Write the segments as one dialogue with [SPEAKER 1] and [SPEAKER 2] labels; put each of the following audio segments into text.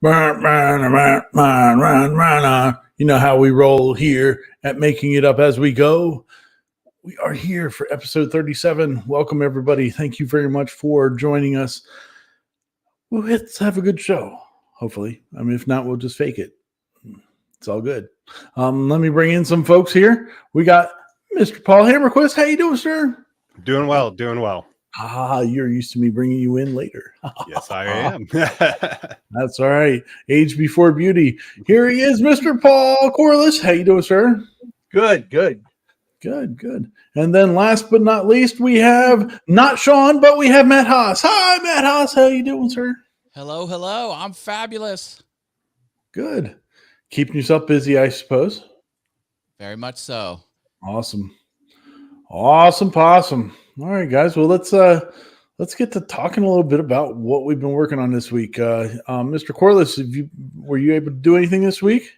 [SPEAKER 1] You know how we roll here at Making It Up As We Go. We are here for episode 37. Welcome, everybody. Thank you very much for joining us. Let's have a good show, hopefully. I mean, if not, we'll just fake it. It's all good. Let me bring in some folks here. We got Mr. Paul Hammerquist. How you doing, sir?
[SPEAKER 2] Doing well, doing well.
[SPEAKER 1] You're used to me bringing you in later.
[SPEAKER 2] Yes, I am.
[SPEAKER 1] That's all right. Age before beauty. Here he is, Mr. Paul Corliss. How you doing, sir?
[SPEAKER 3] Good.
[SPEAKER 1] Good. And then last but not least, we have not Sean, but we have Matt Haas. Hi, Matt Haas. How you doing, sir?
[SPEAKER 4] Hello. I'm fabulous.
[SPEAKER 1] Good. Keeping yourself busy, I suppose.
[SPEAKER 4] Very much so.
[SPEAKER 1] Awesome. Possum. All right, guys. Well, let's get to talking a little bit about what we've been working on this week. Mr. Corliss, were you able to do anything this week?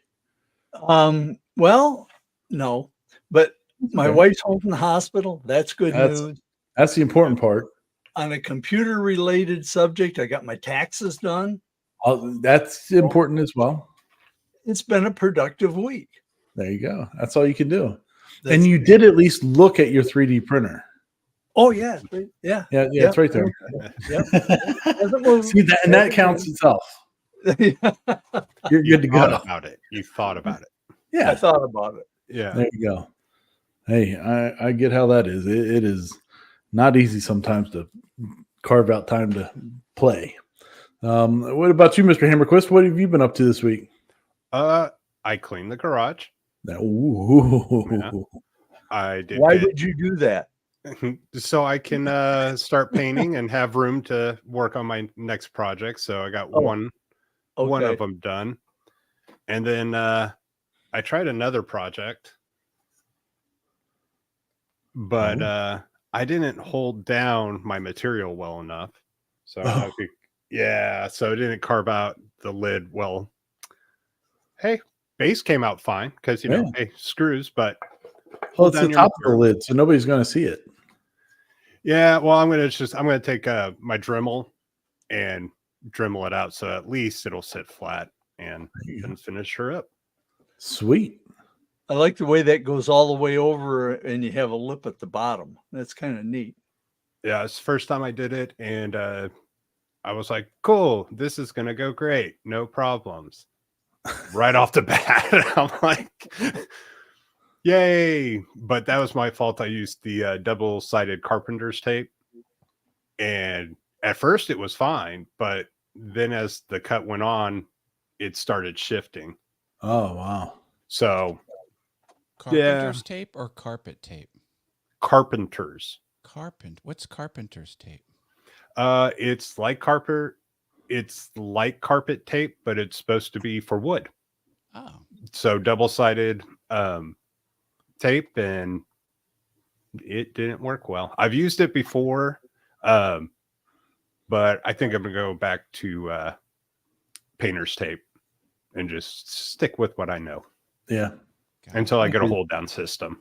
[SPEAKER 3] Well, no, but my wife's home from the hospital. That's good news.
[SPEAKER 1] That's the important part.
[SPEAKER 3] On a computer-related subject, I got my taxes done.
[SPEAKER 1] That's important as well.
[SPEAKER 3] It's been a productive week.
[SPEAKER 1] There you go. That's all you can do. And you did at least look at your 3D printer.
[SPEAKER 3] Oh yeah.
[SPEAKER 1] It's right there.
[SPEAKER 3] Yep.
[SPEAKER 1] See that, and that counts itself. You're good to go.
[SPEAKER 2] You thought about it.
[SPEAKER 1] Yeah,
[SPEAKER 3] I thought about it.
[SPEAKER 2] Yeah.
[SPEAKER 1] There you go. Hey, I get how that is. It is not easy sometimes to carve out time to play. What about you, Mr. Hammerquist? What have you been up to this week?
[SPEAKER 2] I cleaned the garage.
[SPEAKER 1] Ooh.
[SPEAKER 2] I did.
[SPEAKER 3] Why would you do that?
[SPEAKER 2] So I can start painting and have room to work on my next project. So I got one of them done, and then I tried another project, but I didn't hold down my material well enough. So so it didn't carve out the lid well. Hey, base came out fine because hey, screws, but
[SPEAKER 1] it's the top of the lid, so nobody's going to see it.
[SPEAKER 2] Yeah, well, I'm gonna take my Dremel and Dremel it out, so at least it'll sit flat and finish her up.
[SPEAKER 1] Sweet.
[SPEAKER 3] I like the way that goes all the way over, and you have a lip at the bottom. That's kind of neat.
[SPEAKER 2] Yeah, it's the first time I did it, and I was like, "Cool, this is gonna go great, no problems." Right off the bat, I'm like, yay. But that was my fault. I used the double-sided carpenter's tape, and at first it was fine, but then as the cut went on, it started shifting.
[SPEAKER 1] Oh wow.
[SPEAKER 2] So
[SPEAKER 4] carpenter's tape or carpet tape?
[SPEAKER 2] Carpenter's.
[SPEAKER 4] What's carpenter's tape?
[SPEAKER 2] It's like carpet tape, but it's supposed to be for wood.
[SPEAKER 4] Oh.
[SPEAKER 2] So double-sided tape, and it didn't work well. I've used it before, but I think I'm gonna go back to painter's tape and just stick with what I know.
[SPEAKER 1] Yeah.
[SPEAKER 2] Until I get a hold down system.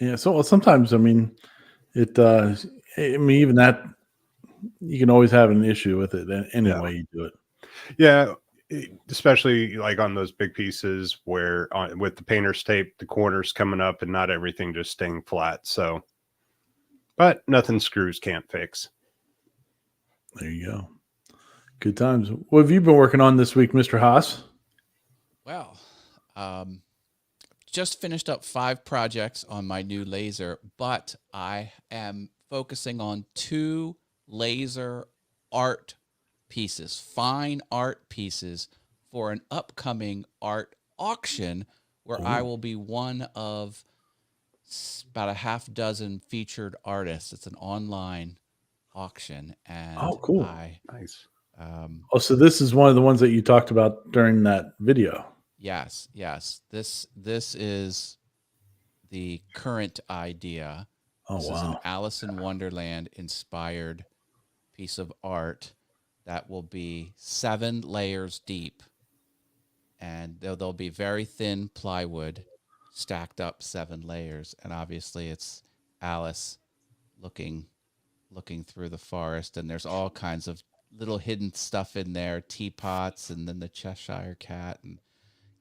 [SPEAKER 1] Yeah. So sometimes, I mean, even that, you can always have an issue with it any way you do it.
[SPEAKER 2] Yeah. Especially like on those big pieces where with the painter's tape, the corners coming up and not everything just staying flat. So, but nothing screws can't fix.
[SPEAKER 1] There you go. Good times. What have you been working on this week, Mr. Haas?
[SPEAKER 4] Well, just finished up 5 projects on my new laser, but I am focusing on 2 laser art pieces, fine art pieces, for an upcoming art auction where I will be one of about a half dozen featured artists. It's an online auction, and
[SPEAKER 1] cool.
[SPEAKER 2] Nice.
[SPEAKER 1] So this is one of the ones that you talked about during that video.
[SPEAKER 4] Yes. This is the current idea. This is an Alice in Wonderland inspired piece of art that will be 7 layers deep, and there'll be very thin plywood stacked up 7 layers, and obviously it's Alice looking through the forest, and there's all kinds of little hidden stuff in there, teapots, and then the Cheshire cat and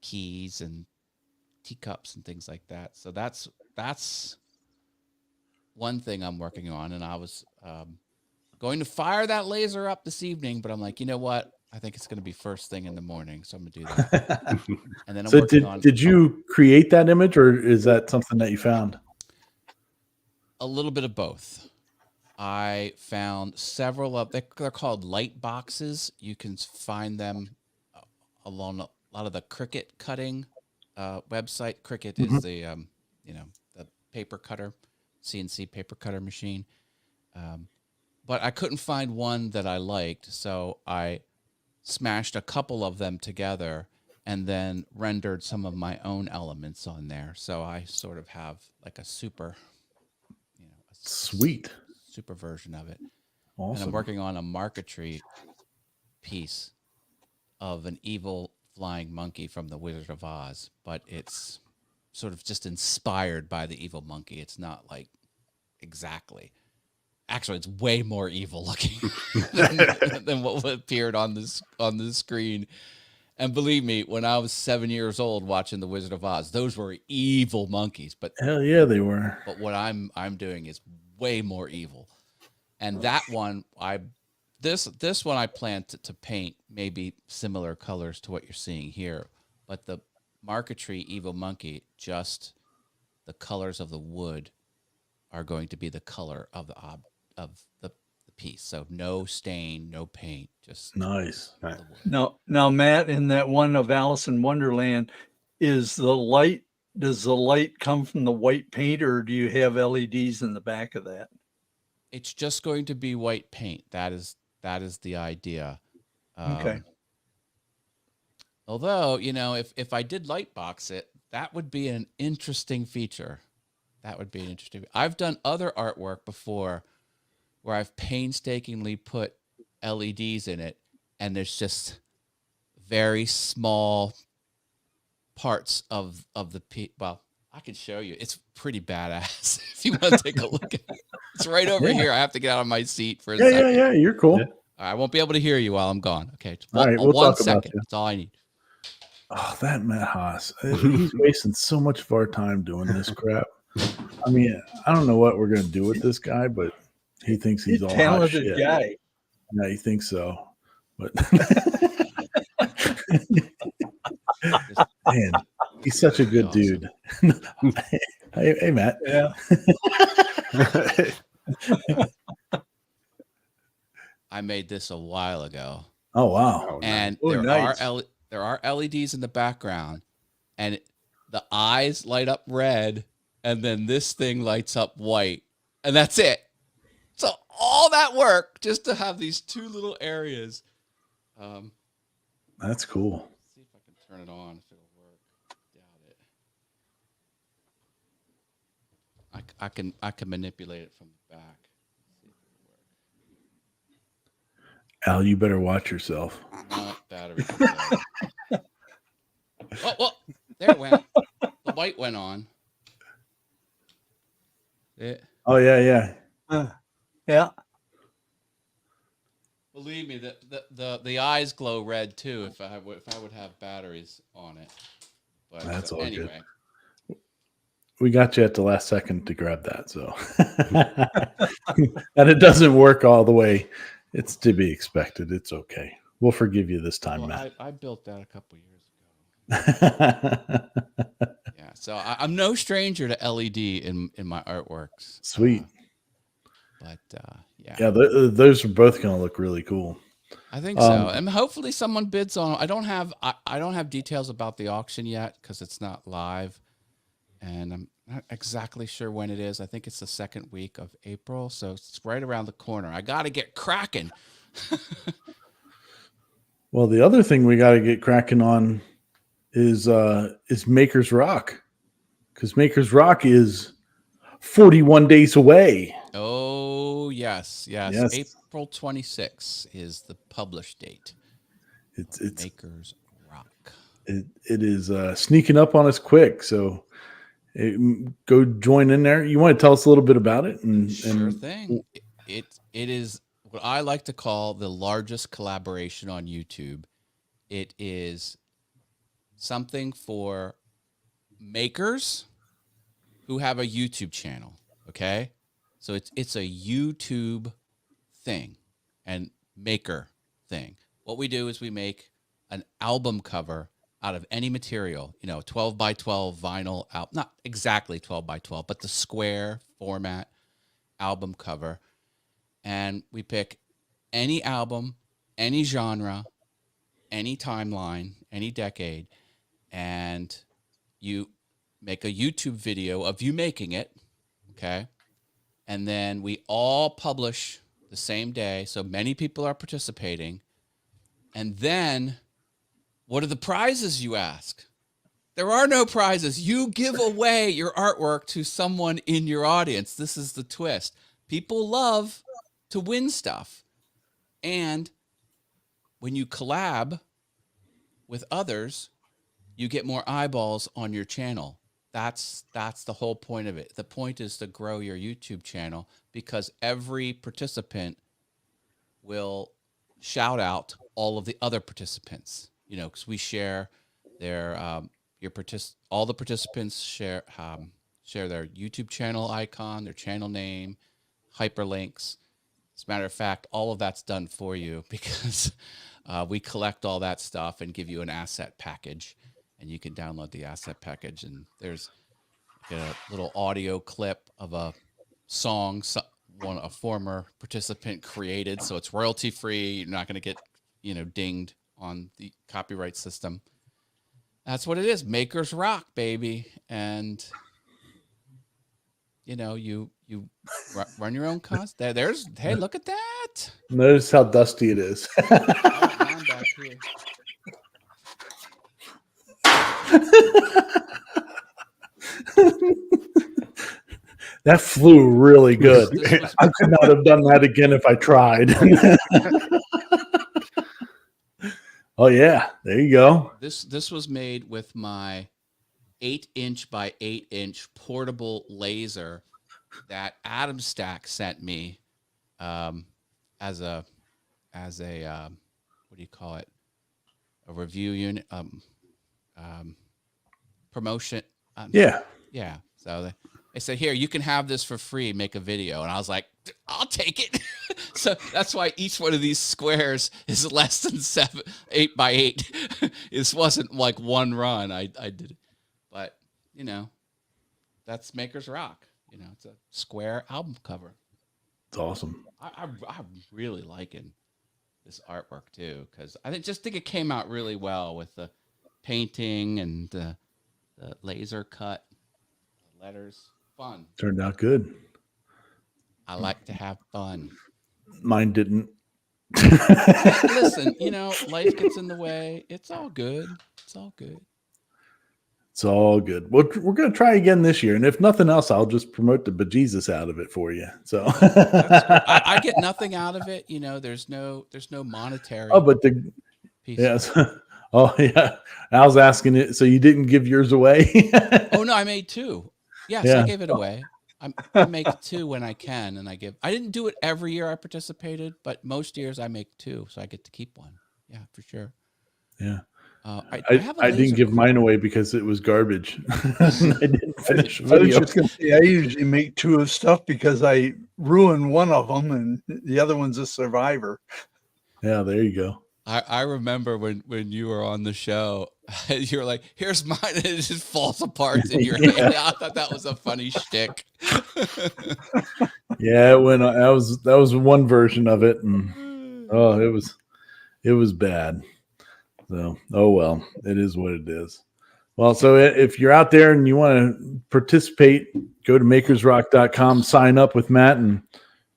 [SPEAKER 4] keys and teacups and things like that. So that's one thing I'm working on, and I was going to fire that laser up this evening, but I'm like, you know what? I think it's going to be first thing in the morning, so I'm going to do that. And then I'm
[SPEAKER 1] So
[SPEAKER 4] working on
[SPEAKER 1] did you create that image, or is that something that you found?
[SPEAKER 4] a little bit of both. I found several of they're called light boxes. You can find them along a lot of the Cricut cutting website. Cricut is the the paper cutter, CNC paper cutter machine. But I couldn't find one that I liked, so I smashed a couple of them together and then rendered some of my own elements on there. So I sort of have like a super,
[SPEAKER 1] Sweet.
[SPEAKER 4] super version of it. And
[SPEAKER 1] Awesome.
[SPEAKER 4] I'm working on a marquetry piece of an evil flying monkey from the Wizard of Oz, but it's sort of just inspired by the evil monkey. It's not like exactly. Actually, it's way more evil looking than what appeared on the screen. And believe me, when I was 7 years old watching The Wizard of Oz, those were evil monkeys. But
[SPEAKER 1] Hell yeah, they were.
[SPEAKER 4] but what I'm doing is way more evil. And that one, this one I plan to paint maybe similar colors to what you're seeing here. But the marquetry evil monkey, just the colors of the wood are going to be the color of the piece. So no stain, no paint, just
[SPEAKER 1] Nice.
[SPEAKER 4] the wood.
[SPEAKER 3] Now, Matt, in that one of Alice in Wonderland, does the light come from the white paint, or do you have LEDs in the back of that?
[SPEAKER 4] It's just going to be white paint. That is the idea.
[SPEAKER 3] Okay.
[SPEAKER 4] Although, if I did light box it, that would be an interesting feature. I've done other artwork before where I've painstakingly put LEDs in it, and there's just very small parts of the well, I can show you. It's pretty badass if you want to take a look at it. It's right over here. I have to get out of my seat for a second.
[SPEAKER 1] Yeah. You're cool.
[SPEAKER 2] Yeah.
[SPEAKER 4] I won't be able to hear you while I'm gone. Okay.
[SPEAKER 1] All right, we'll
[SPEAKER 4] one
[SPEAKER 1] talk about
[SPEAKER 4] second.
[SPEAKER 1] you.
[SPEAKER 4] That's all I need.
[SPEAKER 1] Oh, that Matt Haas. He's wasting so much of our time doing this crap. I mean, I don't know what we're going to do with this guy, but he thinks he's all hot
[SPEAKER 3] talented
[SPEAKER 1] shit.
[SPEAKER 3] guy.
[SPEAKER 1] Yeah, he thinks so. But man, he's such a good
[SPEAKER 4] Awesome.
[SPEAKER 1] dude. Hey, Matt.
[SPEAKER 3] Yeah.
[SPEAKER 4] I made this a while ago.
[SPEAKER 1] Oh wow.
[SPEAKER 2] Oh,
[SPEAKER 4] And
[SPEAKER 3] Oh, nice.
[SPEAKER 4] there are LEDs in the background, and the eyes light up red, and then this thing lights up white, and that's it. So all that work just to have these two little areas.
[SPEAKER 1] That's cool.
[SPEAKER 4] See if I can turn it on. If it'll work. Doubt it. I can manipulate it from the back. See if it'll work.
[SPEAKER 1] Al, you better watch yourself.
[SPEAKER 4] No, battery. Oh, there it went. The light went on.
[SPEAKER 1] Oh yeah.
[SPEAKER 3] Yeah.
[SPEAKER 4] Believe me, the eyes glow red too if I would have batteries on it. But
[SPEAKER 1] That's all good.
[SPEAKER 4] anyway.
[SPEAKER 1] We got you at the last second to grab that, so and it doesn't work all the way. It's to be expected. It's okay. We'll forgive you this time,
[SPEAKER 4] Well,
[SPEAKER 1] Matt.
[SPEAKER 4] I built that a couple years ago. Yeah, so I'm no stranger to LED in my artworks.
[SPEAKER 1] Sweet.
[SPEAKER 4] But yeah,
[SPEAKER 1] Yeah, those are both going to look really cool.
[SPEAKER 4] I think so. And hopefully someone bids on. I don't have details about the auction yet because it's not live, and I'm not exactly sure when it is. I think it's the second week of April, so it's right around the corner. I got to get cracking.
[SPEAKER 1] Well, the other thing we got to get cracking on is Maker's Rock, because Maker's Rock is 41 days away.
[SPEAKER 4] Oh yes.
[SPEAKER 1] Yes.
[SPEAKER 4] April 26th is the published date.
[SPEAKER 1] It's
[SPEAKER 4] Maker's Rock.
[SPEAKER 1] it is sneaking up on us quick. So go join in there. You want to tell us a little bit about it?
[SPEAKER 4] Sure thing. It is what I like to call the largest collaboration on YouTube. It is something for makers who have a YouTube channel. Okay. So it's a YouTube thing and maker thing. What we do is we make an album cover out of any material, 12 by 12 vinyl out, not exactly 12 by 12, but the square format album cover. And we pick any album, any genre, any timeline, any decade, and you make a YouTube video of you making it. Okay. And then we all publish the same day. So many people are participating. And then what are the prizes, you ask? There are no prizes. You give away your artwork to someone in your audience. This is the twist. People love to win stuff. And when you collab with others, you get more eyeballs on your channel. That's the whole point of it. The point is to grow your YouTube channel because every participant will shout out all of the other participants, because we share their all the participants share their YouTube channel icon, their channel name, hyperlinks. As a matter of fact, all of that's done for you because we collect all that stuff and give you an asset package, and you can download the asset package. And there's a little audio clip of a song a former participant created, so it's royalty free. You're not going to get dinged on the copyright system. That's what it is. Makers rock, baby. And you run your own cost. Hey, look at that.
[SPEAKER 1] Notice how dusty it is.
[SPEAKER 4] I'm back here.
[SPEAKER 1] That flew really good.
[SPEAKER 4] This was-
[SPEAKER 1] I could not have done that again if I tried. Oh yeah, there you go.
[SPEAKER 4] This was made with my 8-inch by 8-inch portable laser that Adam Stack sent me as a what do you call it? A review unit promotion.
[SPEAKER 1] Yeah.
[SPEAKER 4] Yeah. So they said, here, you can have this for free, make a video. And I was like, I'll take it. So that's why each one of these squares is less than 8 by 8. This wasn't like one run. I did it. But, that's Makers Rock. It's a square album cover.
[SPEAKER 1] It's awesome.
[SPEAKER 4] I'm really liking this artwork too, because I think it came out really well with the painting and the laser cut letters. Fun.
[SPEAKER 1] Turned out good.
[SPEAKER 4] I like to have fun.
[SPEAKER 1] Mine didn't.
[SPEAKER 4] Listen, life gets in the way. It's all good. It's all good.
[SPEAKER 1] It's all good. Well, we're going to try again this year. And if nothing else, I'll just promote the bejesus out of it for you. So
[SPEAKER 4] I get nothing out of it. There's no monetary.
[SPEAKER 1] Oh, but
[SPEAKER 4] piece.
[SPEAKER 1] yes. Oh, yeah. I was asking it. So you didn't give yours away?
[SPEAKER 4] Oh, no, I made 2. Yes,
[SPEAKER 1] Yeah.
[SPEAKER 4] I gave it away. I make 2 when I can. And I didn't do it every year I participated, but most years I make 2. So I get to keep one. Yeah, for sure.
[SPEAKER 1] Yeah.
[SPEAKER 4] I
[SPEAKER 1] I didn't give mine away because it was garbage. I didn't finish the
[SPEAKER 3] I was
[SPEAKER 1] video.
[SPEAKER 3] just going to say, I usually make 2 of stuff because I ruin one of them and the other one's a survivor.
[SPEAKER 1] Yeah, there you go.
[SPEAKER 4] I remember when you were on the show, you were like, here's mine, and it just falls apart in your hand. I thought that was a funny shtick.
[SPEAKER 1] Yeah, when that was one version of it, and oh, it was bad. So, oh well, it is what it is. Well, so if you're out there and you want to participate, go to makersrock.com, sign up with Matt, and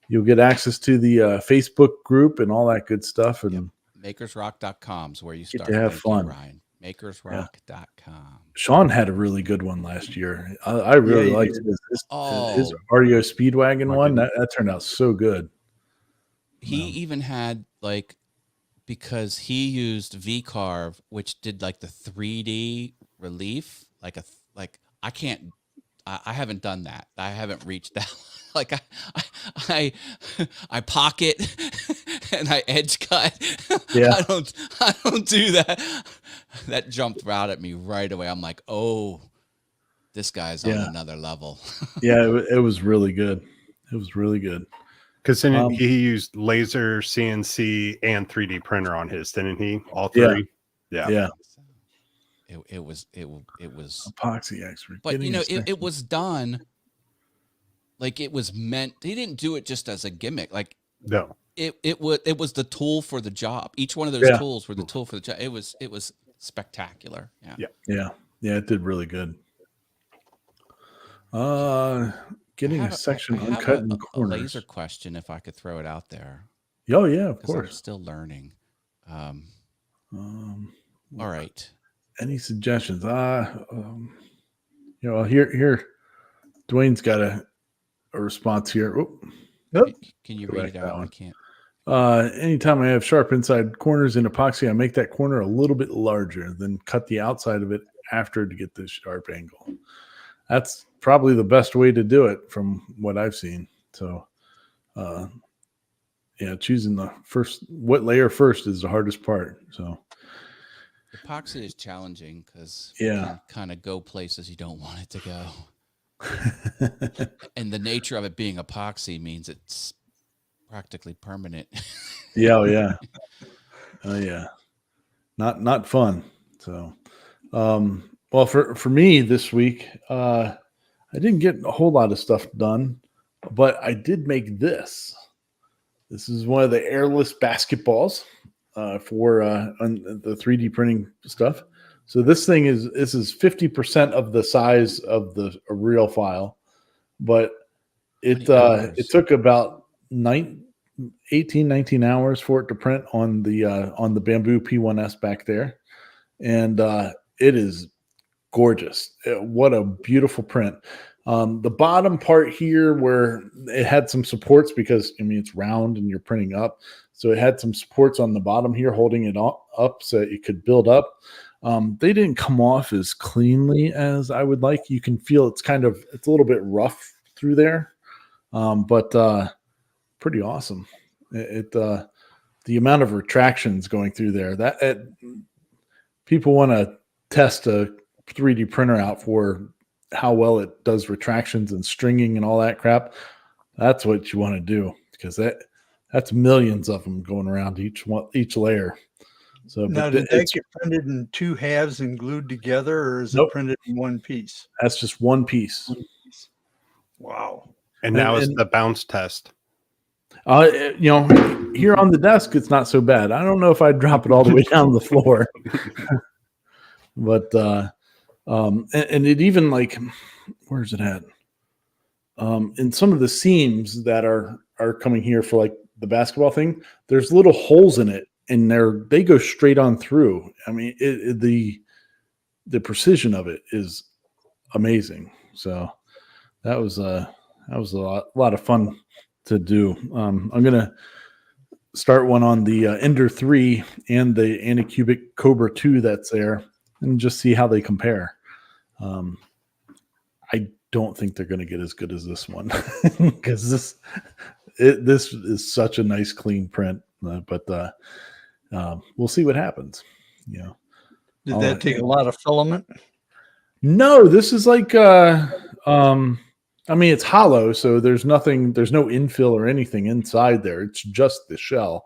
[SPEAKER 1] you'll get access to the Facebook group and all that good stuff. And
[SPEAKER 4] Makersrock.com is where you
[SPEAKER 1] Get
[SPEAKER 4] start.
[SPEAKER 1] to have
[SPEAKER 4] Thank you,
[SPEAKER 1] fun.
[SPEAKER 4] Ryan. Makersrock.com.
[SPEAKER 1] Sean had a really good one last year. I really
[SPEAKER 3] he
[SPEAKER 1] liked
[SPEAKER 3] did.
[SPEAKER 1] his REO Speedwagon one.
[SPEAKER 2] didn't.
[SPEAKER 1] That turned out so good.
[SPEAKER 4] He
[SPEAKER 1] Wow.
[SPEAKER 4] even had because he used VCarve, which did like the 3D relief, I haven't done that. I haven't reached that. like I I pocket and I edge cut.
[SPEAKER 1] Yeah.
[SPEAKER 4] I don't do that. That jumped out at me right away. I'm like, oh, this guy's on
[SPEAKER 1] Yeah.
[SPEAKER 4] another level.
[SPEAKER 1] Yeah, it was really good. It was really good.
[SPEAKER 2] Because then
[SPEAKER 1] Um,
[SPEAKER 2] he used laser, CNC, and 3D printer on his, didn't he? All
[SPEAKER 1] Yeah.
[SPEAKER 2] three. Yeah.
[SPEAKER 1] Yeah.
[SPEAKER 4] It was
[SPEAKER 1] Epoxy expert.
[SPEAKER 4] but
[SPEAKER 1] getting
[SPEAKER 4] you know,
[SPEAKER 1] his next
[SPEAKER 4] it was done like it was meant. He didn't do it just as a gimmick. Like
[SPEAKER 2] No.
[SPEAKER 4] it was the tool for the job. Each one of those
[SPEAKER 1] Yeah.
[SPEAKER 4] tools were the tool for the job. It was spectacular. Yeah.
[SPEAKER 2] Yeah.
[SPEAKER 1] Yeah, it did really good. Getting a section
[SPEAKER 4] I have
[SPEAKER 1] uncut in
[SPEAKER 4] a
[SPEAKER 1] corners.
[SPEAKER 4] laser question, if I could throw it out there,
[SPEAKER 1] Oh yeah, of
[SPEAKER 4] because I'm
[SPEAKER 1] course.
[SPEAKER 4] still learning.
[SPEAKER 1] Um,
[SPEAKER 4] All right.
[SPEAKER 1] Any suggestions? Here, Dwayne's got a response here. Oh,
[SPEAKER 4] Can you
[SPEAKER 1] Go
[SPEAKER 4] read
[SPEAKER 1] back
[SPEAKER 4] it
[SPEAKER 1] that
[SPEAKER 4] out? I
[SPEAKER 1] one.
[SPEAKER 4] can't.
[SPEAKER 1] anytime I have sharp inside corners in epoxy, I make that corner a little bit larger, then cut the outside of it after to get this sharp angle. That's probably the best way to do it from what I've seen. So, choosing what layer first is the hardest part. So,
[SPEAKER 4] Epoxy is challenging because
[SPEAKER 1] Yeah.
[SPEAKER 4] it can kind of go places you don't want it to go. And the nature of it being epoxy means it's practically permanent.
[SPEAKER 1] yeah. Not fun. So, well, for me this week, I didn't get a whole lot of stuff done, but I did make this. This is one of the airless basketballs for on the 3D printing stuff. So this is 50% of the size of the real file, but it
[SPEAKER 4] How many hours?
[SPEAKER 1] it took about 18, 19 hours for it to print on the Bamboo P1S back there, and it is gorgeous. What a beautiful print. The bottom part here where it had some supports, because it's round and you're printing up, so it had some supports on the bottom here holding it up so it could build up. They didn't come off as cleanly as I would like. You can feel it's a little bit rough through there, but pretty awesome. The amount of retractions going through there, people want to test a 3D printer out for how well it does retractions and stringing and all that crap. That's what you want to do, because that's millions of them going around each layer. So
[SPEAKER 3] Now, did that get printed in two halves and glued together, or is
[SPEAKER 1] Nope.
[SPEAKER 3] it printed in one piece?
[SPEAKER 1] That's just one piece.
[SPEAKER 3] Wow.
[SPEAKER 2] And now it's
[SPEAKER 1] And-
[SPEAKER 2] the bounce test.
[SPEAKER 1] Here on the desk, it's not so bad. I don't know if I'd drop it all the way down to the floor, but and it even, like, where's it at? In some of the seams that are coming here for like the basketball thing, there's little holes in it, and they go straight on through. I mean, the precision of it is amazing. So that was a lot of fun to do. I'm gonna start one on the Ender 3 and the Anycubic Cobra 2 that's there, and just see how they compare. I don't think they're going to get as good as this one, because this is such a nice clean print. But we'll see what happens.
[SPEAKER 3] Did that take a lot of filament?
[SPEAKER 1] No, this is like it's hollow, so there's no infill or anything inside there. It's just the shell.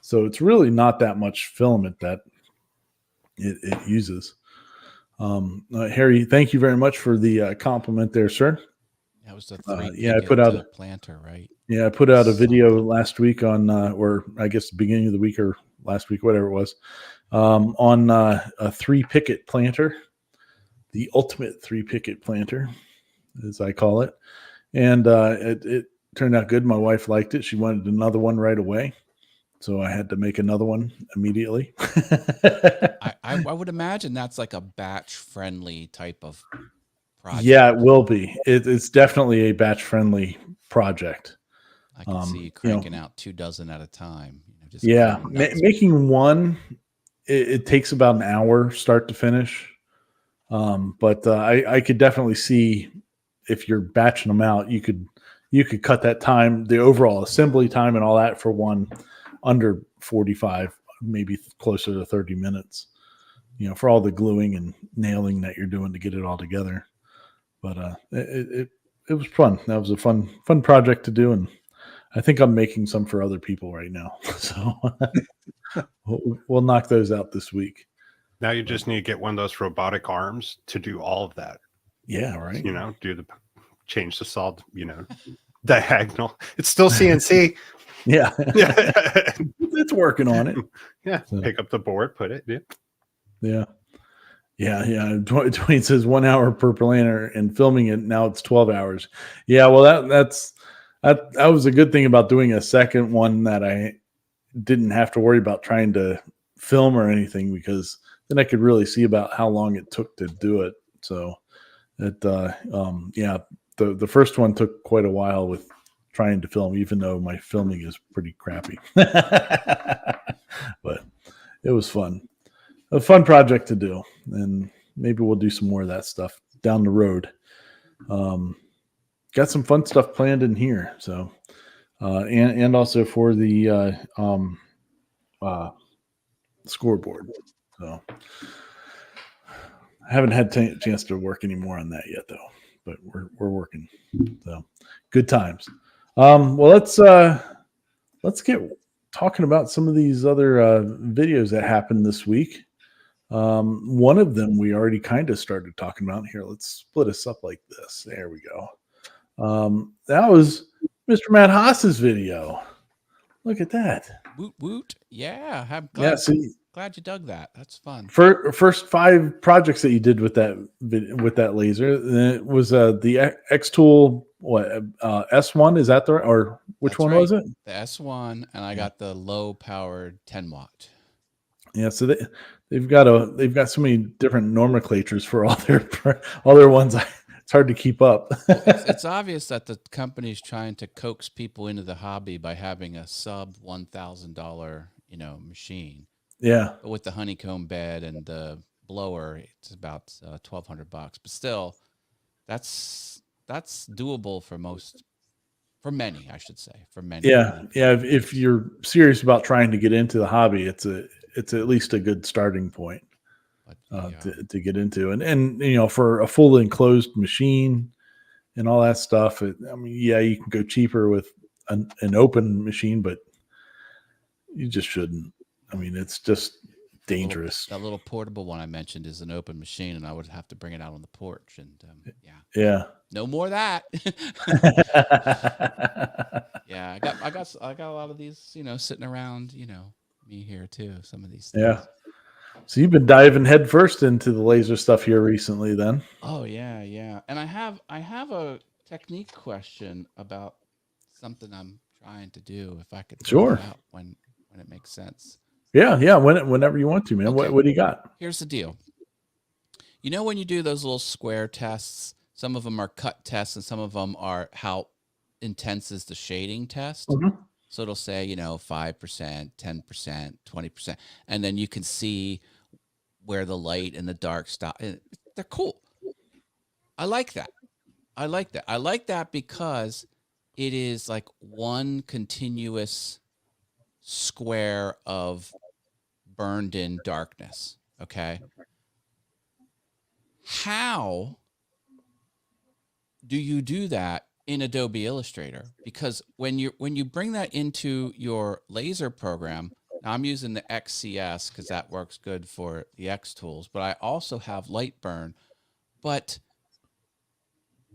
[SPEAKER 1] So it's really not that much filament that it uses. Harry, thank you very much for the compliment there, sir.
[SPEAKER 4] That was the
[SPEAKER 1] I put out a
[SPEAKER 4] planter, right?
[SPEAKER 1] Yeah, I put out a video last week on, or I guess the beginning of the week or last week, whatever it was, on a 3-picket planter, the ultimate 3-picket planter, as I call it. And it turned out good. My wife liked it. She wanted another one right away, so I had to make another one immediately.
[SPEAKER 4] I would imagine that's like a batch-friendly type of project.
[SPEAKER 1] Yeah, it will be. It's definitely a batch-friendly project.
[SPEAKER 4] I can see you cranking out 2 dozen at a time.
[SPEAKER 1] Making one, it takes about an hour start to finish. But I could definitely see, if you're batching them out, you could you could cut that time, the overall assembly time and all that for one under 45, maybe closer to 30 minutes, for all the gluing and nailing that you're doing to get it all together. But it was fun. That was a fun project to do. And I think I'm making some for other people right now. So we'll knock those out this week.
[SPEAKER 2] Now you just need to get one of those robotic arms to do all of that.
[SPEAKER 1] Yeah, right.
[SPEAKER 2] Change the salt, diagonal. It's still CNC.
[SPEAKER 1] Yeah.
[SPEAKER 2] Yeah.
[SPEAKER 1] It's working on it.
[SPEAKER 2] Yeah.
[SPEAKER 1] So,
[SPEAKER 2] pick up the board, put it. Yeah.
[SPEAKER 1] Yeah. Dwayne says 1 hour per planner and filming it. Now it's 12 hours. Yeah. Well, that was a good thing about doing a second one, that I didn't have to worry about trying to film or anything, because then I could really see about how long it took to do it. So the first one took quite a while with trying to film, even though my filming is pretty crappy. But it was fun. A fun project to do, and maybe we'll do some more of that stuff down the road. Got some fun stuff planned in here. So, and also for the scoreboard. So I haven't had a chance to work any more on that yet, though, but we're working. So good times. Well, let's get talking about some of these other videos that happened this week. One of them we already kind of started talking about here. Let's split us up like this. There we go. That was Mr. Matt Haas's video. Look at that.
[SPEAKER 4] Woot woot. Yeah. I'm
[SPEAKER 1] Yeah.
[SPEAKER 4] glad,
[SPEAKER 1] See,
[SPEAKER 4] glad you dug that. That's fun.
[SPEAKER 1] first 5 projects that you did with that laser, it was the X-Tool, S1, is that the, or which
[SPEAKER 4] That's
[SPEAKER 1] one
[SPEAKER 4] right.
[SPEAKER 1] was it?
[SPEAKER 4] The S1, and I got the low powered 10 watt.
[SPEAKER 1] Yeah, so they've got so many different nomenclatures for all their ones. It's hard to keep up.
[SPEAKER 4] Well, it's obvious that the company's trying to coax people into the hobby by having a sub $1,000, machine.
[SPEAKER 1] Yeah.
[SPEAKER 4] But with the honeycomb bed and the blower, it's about $1,200. But still, that's doable for many, I should say, for many.
[SPEAKER 1] Yeah. If you're serious about trying to get into the hobby, it's at least a good starting point to get into, and for a full enclosed machine and all that stuff. You can go cheaper with an open machine, but you just shouldn't. It's just dangerous.
[SPEAKER 4] That little portable one I mentioned is an open machine, and I would have to bring it out on the porch. And
[SPEAKER 1] yeah,
[SPEAKER 4] no more of that. Yeah, I got a lot of these, sitting around, me here too. Some of these things.
[SPEAKER 1] Yeah. So you've been diving headfirst into the laser stuff here recently, then?
[SPEAKER 4] Oh yeah. And I have a technique question about something I'm trying to do. If I could throw it out when it makes sense.
[SPEAKER 1] Yeah. Whenever you want to, man.
[SPEAKER 4] Okay.
[SPEAKER 1] What do you got?
[SPEAKER 4] Here's the deal. When you do those little square tests, some of them are cut tests and some of them are how intense is the shading test.
[SPEAKER 1] Mm-hmm.
[SPEAKER 4] So it'll say, 5%, 10%, 20%. And then you can see where the light and the dark stop. They're cool. I like that. I like that because it is like one continuous square of burned in darkness. Okay. How do you do that in Adobe Illustrator? Because when you bring that into your laser program, now I'm using the XCS because that works good for the X tools, but I also have Lightburn. But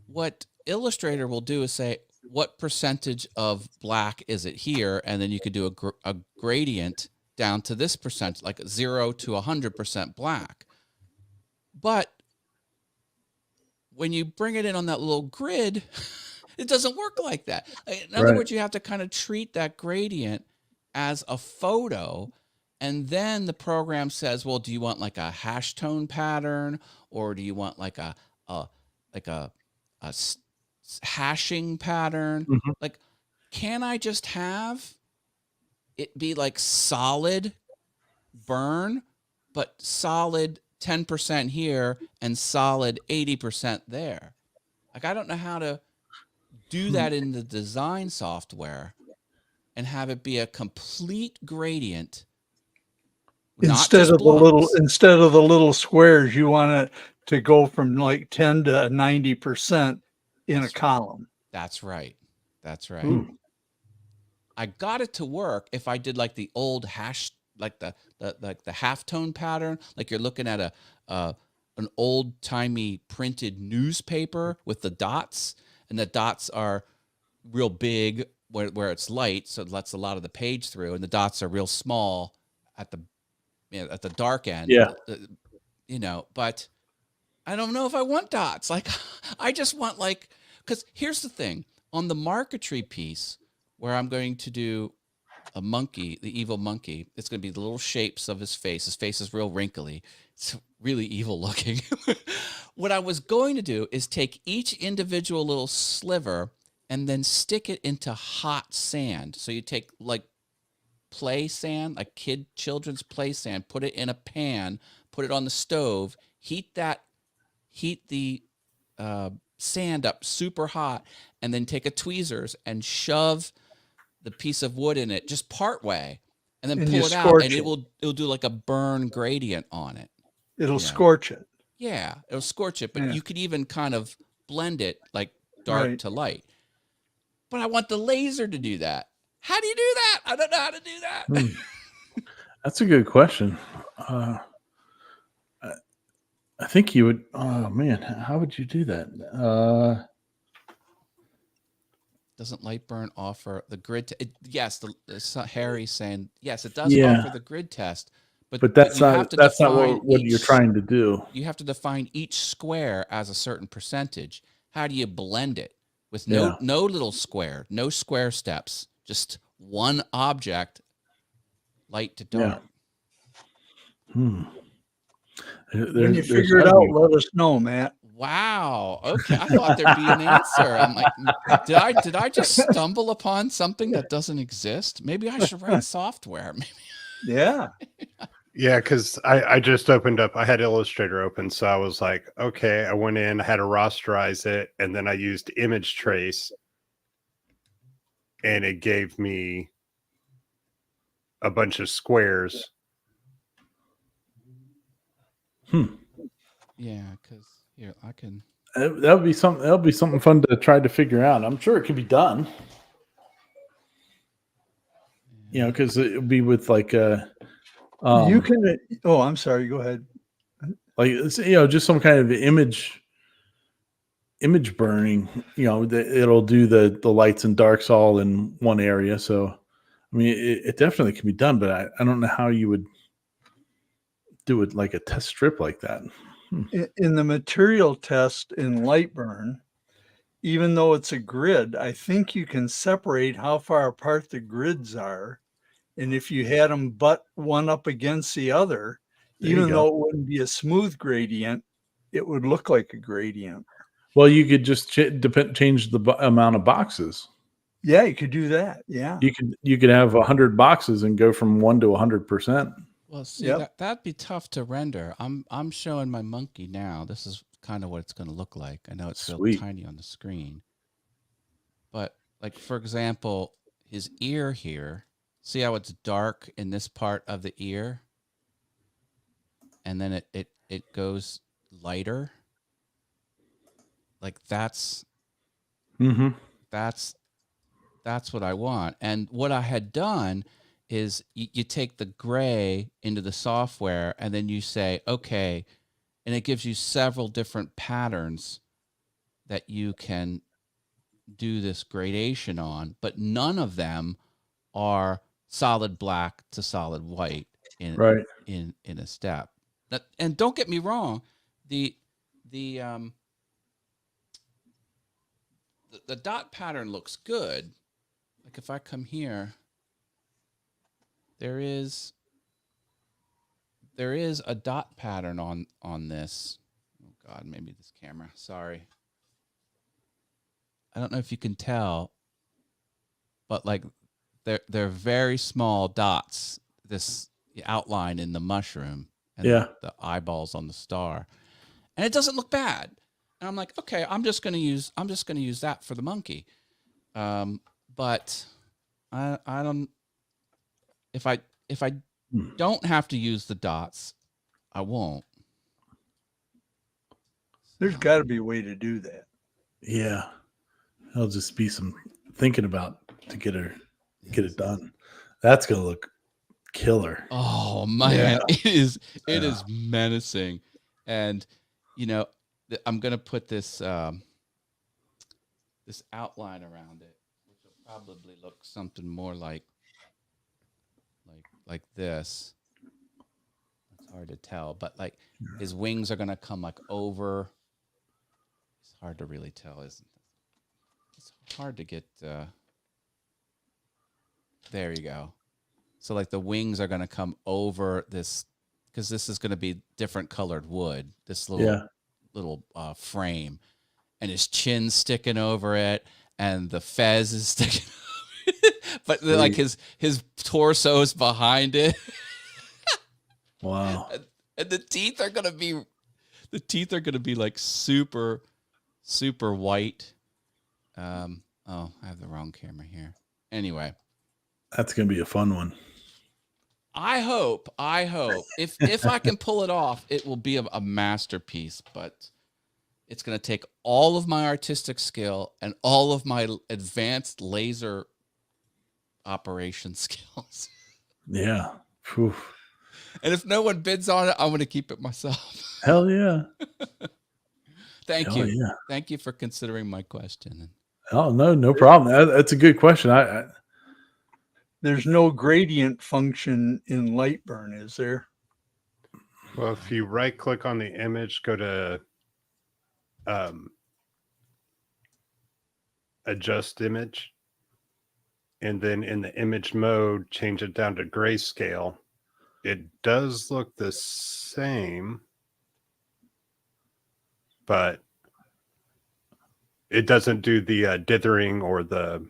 [SPEAKER 4] what Illustrator will do is say, what percentage of black is it here? And then you could do a gradient down to this percent, like 0 to 100% black. But when you bring it in on that little grid, it doesn't work like that. In other words, you have to kind of treat that gradient as a photo, and then the program says, well, do you want like a hash tone pattern, or do you want like a hashing pattern?
[SPEAKER 1] Mm-hmm.
[SPEAKER 4] Like, can I just have it be like solid burn, but solid 10% here and solid 80% there? Like, I don't know how to do that in the design software and have it be a complete gradient, not
[SPEAKER 3] Instead
[SPEAKER 4] just
[SPEAKER 3] of
[SPEAKER 4] blocks.
[SPEAKER 3] the little squares, you want it to go from like 10 to 90% in a
[SPEAKER 4] That's-
[SPEAKER 3] column.
[SPEAKER 4] That's right. That's right.
[SPEAKER 1] Ooh.
[SPEAKER 4] I got it to work if I did like the old hash, like the halftone pattern, like you're looking at an old timey printed newspaper with the dots, and the dots are real big where it's light, so it lets a lot of the page through, and the dots are real small at the dark end.
[SPEAKER 1] Yeah.
[SPEAKER 4] But I don't know if I want dots. Like, I just want because here's the thing on the marquetry piece where I'm going to do a monkey, the evil monkey. It's going to be the little shapes of his face. His face is real wrinkly. It's really evil looking. What I was going to do is take each individual little sliver and then stick it into hot sand. So you take like play sand, like children's play sand, put it in a pan, put it on the stove, heat the sand up super hot, and then take a tweezers and shove the piece of wood in it just part way, and then
[SPEAKER 3] And
[SPEAKER 4] pull
[SPEAKER 3] you
[SPEAKER 4] it out,
[SPEAKER 3] scorch
[SPEAKER 4] and
[SPEAKER 3] it.
[SPEAKER 4] it'll do like a burn gradient on it.
[SPEAKER 3] It'll
[SPEAKER 4] Yeah.
[SPEAKER 3] scorch it.
[SPEAKER 4] Yeah, it'll scorch it, but
[SPEAKER 3] Yeah.
[SPEAKER 4] you could even kind of blend it like dark
[SPEAKER 3] Right.
[SPEAKER 4] to light. But I want the laser to do that. How do you do that? I don't know how to do that.
[SPEAKER 1] That's a good question. I think you would. Oh man, how would you do that?
[SPEAKER 4] Doesn't Lightburn offer the grid? Yes, Harry's saying yes. It does
[SPEAKER 1] Yeah.
[SPEAKER 4] offer the grid test,
[SPEAKER 1] But that's
[SPEAKER 4] you have
[SPEAKER 1] not
[SPEAKER 4] to
[SPEAKER 1] that's not
[SPEAKER 4] define
[SPEAKER 1] what you're
[SPEAKER 4] each-
[SPEAKER 1] trying to do.
[SPEAKER 4] You have to define each square as a certain percentage. How do you blend it with no little square, no square steps, just one object, light to
[SPEAKER 1] Yeah.
[SPEAKER 4] dark?
[SPEAKER 1] Hmm.
[SPEAKER 3] When you figure it out, let us know, Matt.
[SPEAKER 4] Wow. Okay, I thought there'd be an answer. I'm like, did I just stumble upon something that doesn't exist? Maybe I should write software. Maybe.
[SPEAKER 3] Yeah.
[SPEAKER 2] Yeah, because I just opened up, I had Illustrator open, so I was like, okay, I went in, I had to rasterize it, and then I used image trace, and it gave me a bunch of squares.
[SPEAKER 4] Yeah, because here I can.
[SPEAKER 1] That would be something. That'll be something fun to try to figure out. I'm sure it could be done. Because it would be with like
[SPEAKER 3] you can. Oh, I'm sorry. Go ahead.
[SPEAKER 1] like just some kind of image burning. It'll do the lights and darks all in one area. So, I mean, it definitely can be done, but I don't know how you would do it like a test strip like that.
[SPEAKER 3] In the material test in Lightburn, even though it's a grid, I think you can separate how far apart the grids are. And if you had them butt one up against the other,
[SPEAKER 1] There you
[SPEAKER 3] even
[SPEAKER 1] go.
[SPEAKER 3] though it wouldn't be a smooth gradient, it would look like a gradient.
[SPEAKER 1] Well, you could just change the amount of boxes.
[SPEAKER 3] Yeah, you could do that. Yeah.
[SPEAKER 1] You could have 100 boxes and go from 1 to 100%.
[SPEAKER 4] Well, see,
[SPEAKER 3] Yep.
[SPEAKER 4] that'd be tough to render. I'm showing my monkey now. This is kind of what it's going to look like. I know it's real
[SPEAKER 1] Sweet.
[SPEAKER 4] tiny on the screen, but like for example, his ear here. See how it's dark in this part of the ear, and then it goes lighter. Like that's
[SPEAKER 1] Mm-hmm.
[SPEAKER 4] that's what I want. And what I had done is you take the gray into the software and then you say, okay, and it gives you several different patterns that you can do this gradation on, but none of them are solid black to solid white in
[SPEAKER 1] Right.
[SPEAKER 4] in a step. And don't get me wrong, the dot pattern looks good. Like if I come here, there is a dot pattern on this. Oh God, maybe this camera. Sorry. I don't know if you can tell, but like they're very small dots. This outline in the mushroom and
[SPEAKER 1] Yeah.
[SPEAKER 4] the eyeballs on the star, and it doesn't look bad. And I'm like, okay, I'm just gonna use that for the monkey. But I don't. If I
[SPEAKER 1] Hmm.
[SPEAKER 4] don't have to use the dots, I won't.
[SPEAKER 3] There's got to be a way to do that.
[SPEAKER 1] Yeah. There'll just be some thinking about to get it done. That's gonna look killer.
[SPEAKER 4] Oh man,
[SPEAKER 1] Yeah.
[SPEAKER 4] it is
[SPEAKER 1] Yeah.
[SPEAKER 4] menacing, and I'm gonna put this this outline around it, which will probably look something more like this. It's hard to tell, but like his wings are gonna come like over. It's hard to really tell, isn't it? It's hard to get. There you go. So like the wings are going to come over this, because this is going to be different colored wood. This little frame, and his chin's sticking over it, and the fez is sticking. But like his torso's behind it.
[SPEAKER 1] Wow.
[SPEAKER 4] And the teeth are going to be like super white. Oh, I have the wrong camera here. Anyway,
[SPEAKER 1] That's gonna be a fun one.
[SPEAKER 4] I hope if I can pull it off, it will be a masterpiece, but it's going to take all of my artistic skill and all of my advanced laser operation skills.
[SPEAKER 1] Yeah. Whew.
[SPEAKER 4] And if no one bids on it, I'm going to keep it myself.
[SPEAKER 1] Hell yeah.
[SPEAKER 4] Thank
[SPEAKER 1] Hell
[SPEAKER 4] you.
[SPEAKER 1] yeah.
[SPEAKER 4] Thank you for considering my question.
[SPEAKER 1] Oh, no problem. That's a good question. I
[SPEAKER 3] There's no gradient function in Lightburn, is there?
[SPEAKER 2] Well, if you right click on the image, go to adjust image, and then in the image mode, change it down to grayscale. It does look the same, but it doesn't do the dithering or the,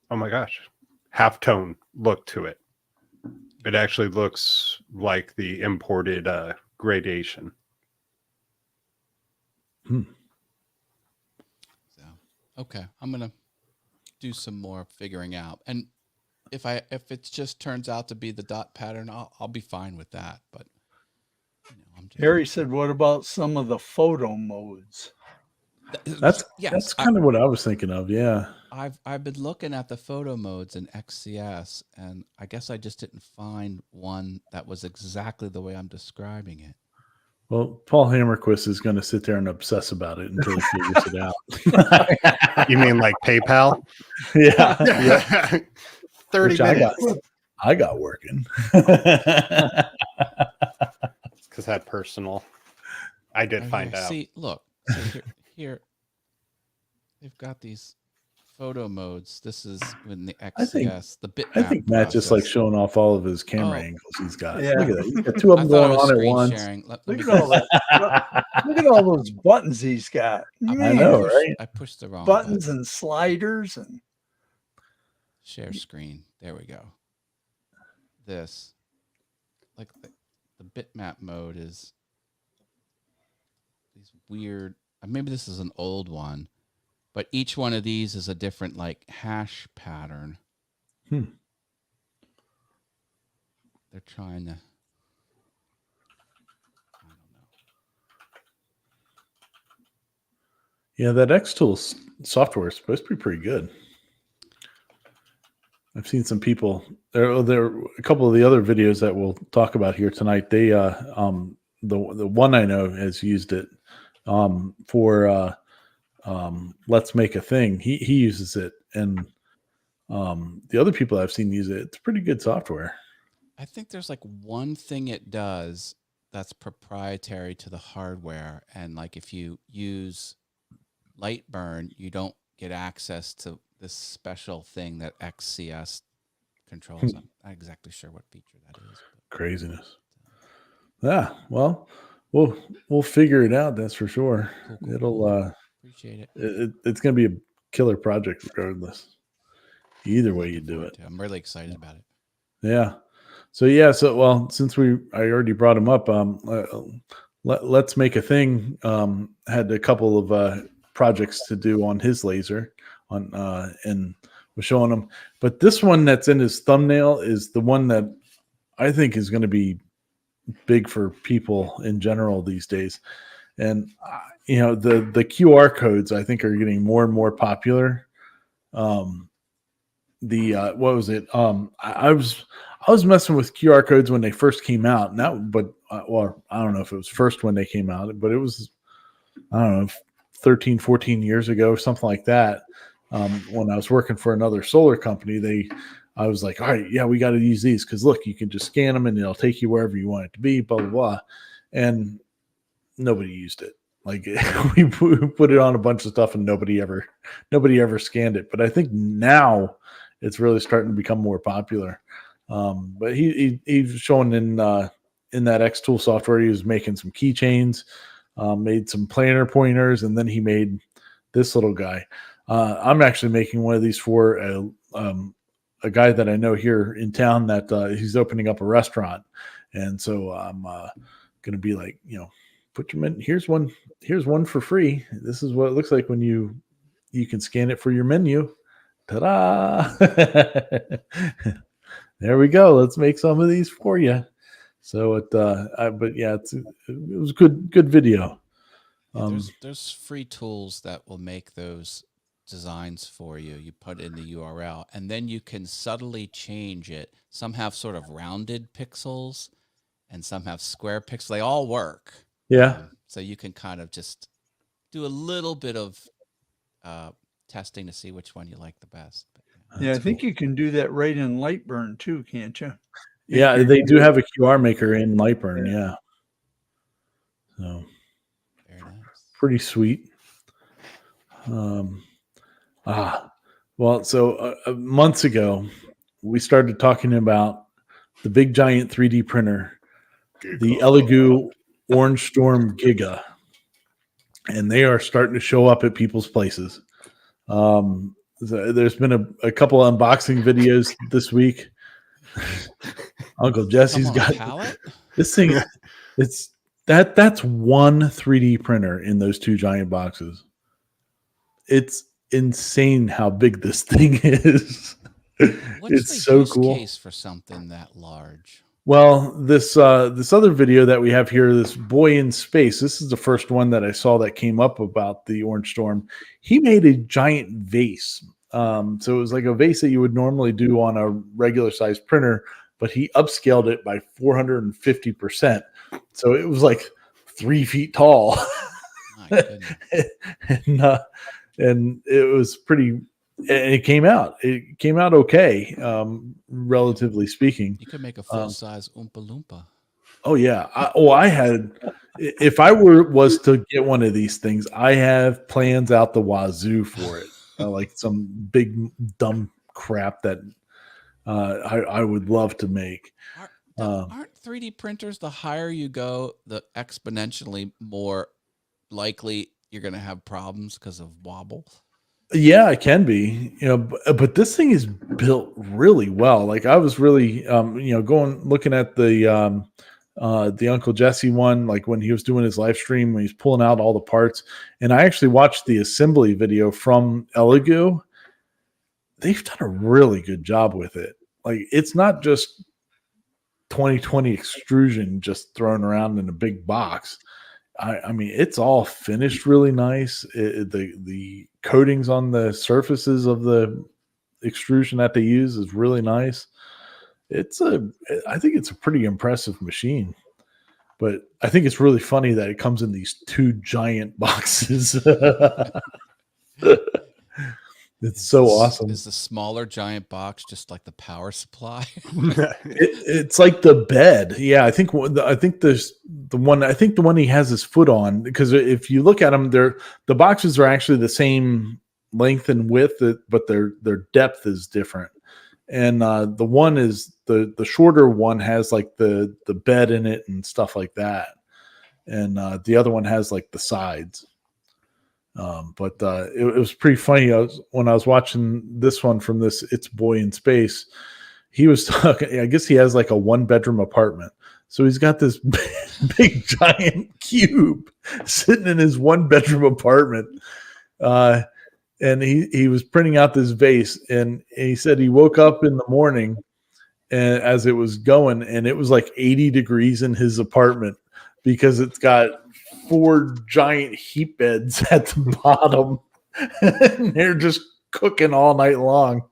[SPEAKER 2] oh my gosh, halftone look to it. It actually looks like the imported gradation.
[SPEAKER 4] So, okay, I'm going to do some more figuring out. And if it just turns out to be the dot pattern, I'll be fine with that. But
[SPEAKER 3] Harry said, what about some of the photo modes?
[SPEAKER 1] that's kind of what I was thinking of. Yeah.
[SPEAKER 4] I've been looking at the photo modes in XCS, and I guess I just didn't find one that was exactly the way I'm describing it.
[SPEAKER 1] Well, Paul Hammerquist is going to sit there and obsess about it until he figures it out.
[SPEAKER 2] You mean like PayPal?
[SPEAKER 1] Yeah. Yeah.
[SPEAKER 2] 30
[SPEAKER 1] Which
[SPEAKER 2] minutes.
[SPEAKER 1] I got working.
[SPEAKER 2] Because that personal. I did find out.
[SPEAKER 4] See, look. So here, they've got these photo modes. This is in the XCS, the bitmap.
[SPEAKER 1] I think Matt just like
[SPEAKER 4] process.
[SPEAKER 1] showing off all of his camera angles he's got.
[SPEAKER 3] Yeah.
[SPEAKER 1] Look at that. He's got two of
[SPEAKER 4] I
[SPEAKER 1] them
[SPEAKER 4] thought
[SPEAKER 1] going
[SPEAKER 4] it was
[SPEAKER 1] on at
[SPEAKER 4] screen
[SPEAKER 1] once.
[SPEAKER 4] sharing. Let
[SPEAKER 3] Look
[SPEAKER 4] me
[SPEAKER 3] at all that. Look at all those buttons he's got.
[SPEAKER 1] I
[SPEAKER 3] Man,
[SPEAKER 1] know, right?
[SPEAKER 4] I pushed the wrong
[SPEAKER 3] buttons
[SPEAKER 4] button.
[SPEAKER 3] and sliders and
[SPEAKER 4] Share screen. There we go. This, like the bitmap mode is these weird. Maybe this is an old one, but each one of these is a different like hash pattern.
[SPEAKER 1] Hmm.
[SPEAKER 4] They're trying to. I don't know.
[SPEAKER 1] Yeah, that Xtools software is supposed to be pretty good. I've seen some people. There are a couple of the other videos that we'll talk about here tonight. They the one I know has used it for Let's Make a Thing. He uses it, and the other people I've seen use it. It's pretty good software.
[SPEAKER 4] I think there's like one thing it does that's proprietary to the hardware, and like if you use Lightburn, you don't get access to this special thing that XCS controls. I'm not exactly sure what feature that is. But.
[SPEAKER 1] Craziness. Yeah, well, we'll figure it out. That's for sure.
[SPEAKER 4] Cool.
[SPEAKER 1] It'll
[SPEAKER 4] Appreciate it.
[SPEAKER 1] It's going to be a killer project regardless. Either way you do it.
[SPEAKER 4] I'm really excited about it.
[SPEAKER 1] Yeah. So well, since I already brought him up, Let's Make a Thing had a couple of projects to do on his laser and was showing them. But this one that's in his thumbnail is the one that I think is going to be big for people in general these days. And the QR codes I think are getting more and more popular. What was it? I was messing with QR codes when they first came out, I don't know if it was first when they came out, but it was, I don't know, 13, 14 years ago or something like that. When I was working for another solar company, I was like, all right, yeah, we got to use these because look, you can just scan them and it'll take you wherever you want it to be, blah, blah, blah. And nobody used it. Like we put it on a bunch of stuff and nobody ever scanned it. But I think now it's really starting to become more popular. But he's showing in that Xtool software, he was making some keychains, made some planner pointers, and then he made this little guy. I'm actually making one of these for a guy that I know here in town that he's opening up a restaurant. And so I'm going to be like, put your here's one for free. This is what it looks like when you can scan it for your menu. Ta-da! There we go. Let's make some of these for you. So it was good video.
[SPEAKER 4] There's free tools that will make those designs for you. You put in the URL and then you can subtly change it. Some have sort of rounded pixels and some have square pixels. They all work.
[SPEAKER 1] Yeah.
[SPEAKER 4] So you can kind of just do a little bit of testing to see which one you like the best. But,
[SPEAKER 3] I think you can do that right in Lightburn too, can't you?
[SPEAKER 1] Yeah, they do have a QR maker in Lightburn. Yeah. So
[SPEAKER 4] very nice.
[SPEAKER 1] Pretty sweet. So months ago, we started talking about the big giant 3D printer, the Elegoo Orange Storm Giga, and they are starting to show up at people's places. There's been a couple of unboxing videos this week. Uncle Jesse's got
[SPEAKER 4] pallet?
[SPEAKER 1] This thing. That's one 3D printer in those two giant boxes. It's insane how big this thing is.
[SPEAKER 4] What's
[SPEAKER 1] it's
[SPEAKER 4] the
[SPEAKER 1] so
[SPEAKER 4] use
[SPEAKER 1] cool.
[SPEAKER 4] case for something that large?
[SPEAKER 1] Well, this other video that we have here, this boy in space, this is the first one that I saw that came up about the Orange Storm. He made a giant vase. So it was like a vase that you would normally do on a regular size printer, but he upscaled it by 450%. So it was like 3 feet tall.
[SPEAKER 4] My goodness.
[SPEAKER 1] and it was pretty. And it came out. It came out okay, relatively speaking.
[SPEAKER 4] You could make a full size Oompa Loompa.
[SPEAKER 1] Oh yeah. I had. If I was to get one of these things, I have plans out the wazoo for it. Like some big dumb crap that I would love to make.
[SPEAKER 4] Aren't 3D printers, the higher you go, the exponentially more likely you're going to have problems because of wobble?
[SPEAKER 1] Yeah, it can be, but this thing is built really well. Like I was really, looking at the Uncle Jesse one, like when he was doing his live stream, when he's pulling out all the parts. And I actually watched the assembly video from Elegoo. They've done a really good job with it. Like it's not just 2020 extrusion just thrown around in a big box. I mean, it's all finished really nice. The coatings on the surfaces of the extrusion that they use is really nice. I think it's a pretty impressive machine, but I think it's really funny that it comes in these two giant boxes. It's so awesome.
[SPEAKER 4] Is the smaller giant box just like the power supply?
[SPEAKER 1] It's like the bed. Yeah, I think there's the one. I think the one he has his foot on, because if you look at them, the boxes are actually the same length and width, but their depth is different. And the one is the shorter one has like the bed in it and stuff like that, and the other one has like the sides. But it was pretty funny. When I was watching this one from this It's Boy in Space, he was talking, I guess he has like a 1-bedroom apartment. So he's got this big giant cube sitting in his 1-bedroom apartment. And he was printing out this vase, and he said he woke up in the morning and as it was going, and it was like 80 degrees in his apartment because it's got 4 giant heat beds at the bottom. And they're just cooking all night long,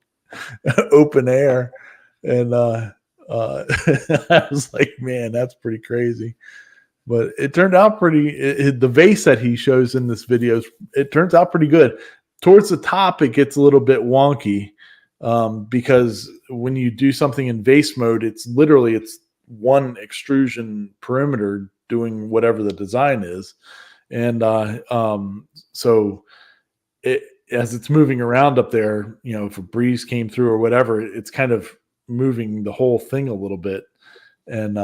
[SPEAKER 1] open air. And I was like, man, that's pretty crazy. But it turned out pretty. The vase that he shows in this video, it turns out pretty good. Towards the top, it gets a little bit wonky because when you do something in vase mode, it's one extrusion perimeter doing whatever the design is, and so as it's moving around up there, if a breeze came through or whatever, it's kind of moving the whole thing a little bit, and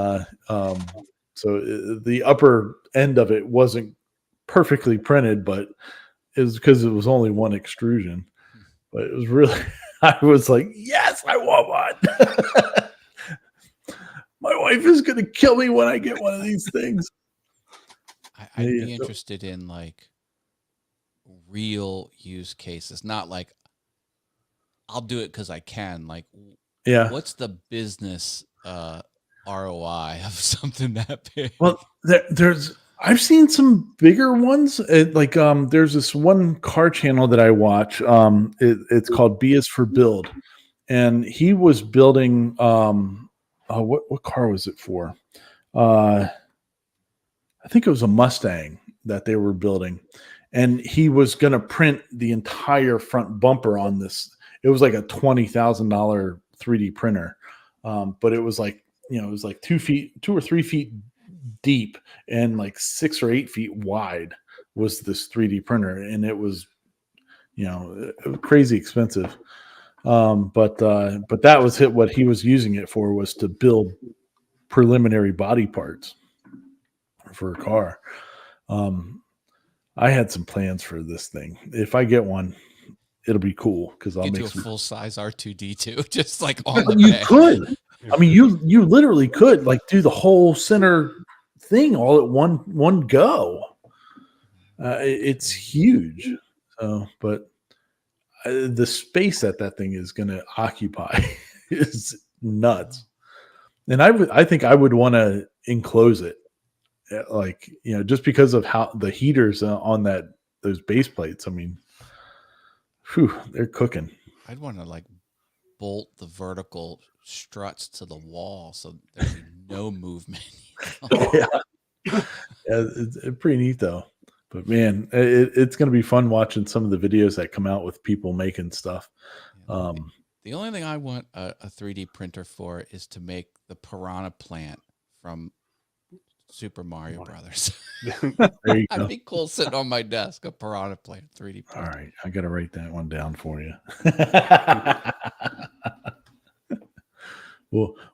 [SPEAKER 1] so the upper end of it wasn't perfectly printed, but it was because it was only one extrusion. But it was really, I was like, yes, I want one. My wife is going to kill me when I get one of these things.
[SPEAKER 4] I'd be interested in like real use cases, not like I'll do it because I can. Like, what's the business ROI of something that big?
[SPEAKER 1] Well, I've seen some bigger ones. There's this one car channel that I watch. It's called B is for Build, and he was building. What car was it for? I think it was a Mustang that they were building, and he was going to print the entire front bumper on this. It was like a $20,000 3D printer, but it was like it was like 2 or 3 feet deep and like 6 or 8 feet wide was this 3D printer, and it was crazy expensive. But that was what he was using it for, was to build preliminary body parts for a car. I had some plans for this thing. If I get one, it'll be cool because I'll
[SPEAKER 4] get
[SPEAKER 1] make
[SPEAKER 4] to a full size R2D2 just like on the
[SPEAKER 1] you
[SPEAKER 4] back.
[SPEAKER 1] could. I mean, you literally could like do the whole center thing all at one go. It's huge. But the space that thing is going to occupy is nuts. And I think I would want to enclose it, like just because of how the heaters on those base plates. I mean, they're cooking.
[SPEAKER 4] I'd want to like bolt the vertical struts to the wall so there'd be no movement.
[SPEAKER 1] Yeah, it's pretty neat though. But man, it's going to be fun watching some of the videos that come out with people making stuff.
[SPEAKER 4] The only thing I want a 3D printer for is to make the Piranha Plant from Super Mario Brothers.
[SPEAKER 1] There you go.
[SPEAKER 4] That'd be cool sitting on my desk, a Piranha Plant 3D printer.
[SPEAKER 1] All right, I got to write that one down for you.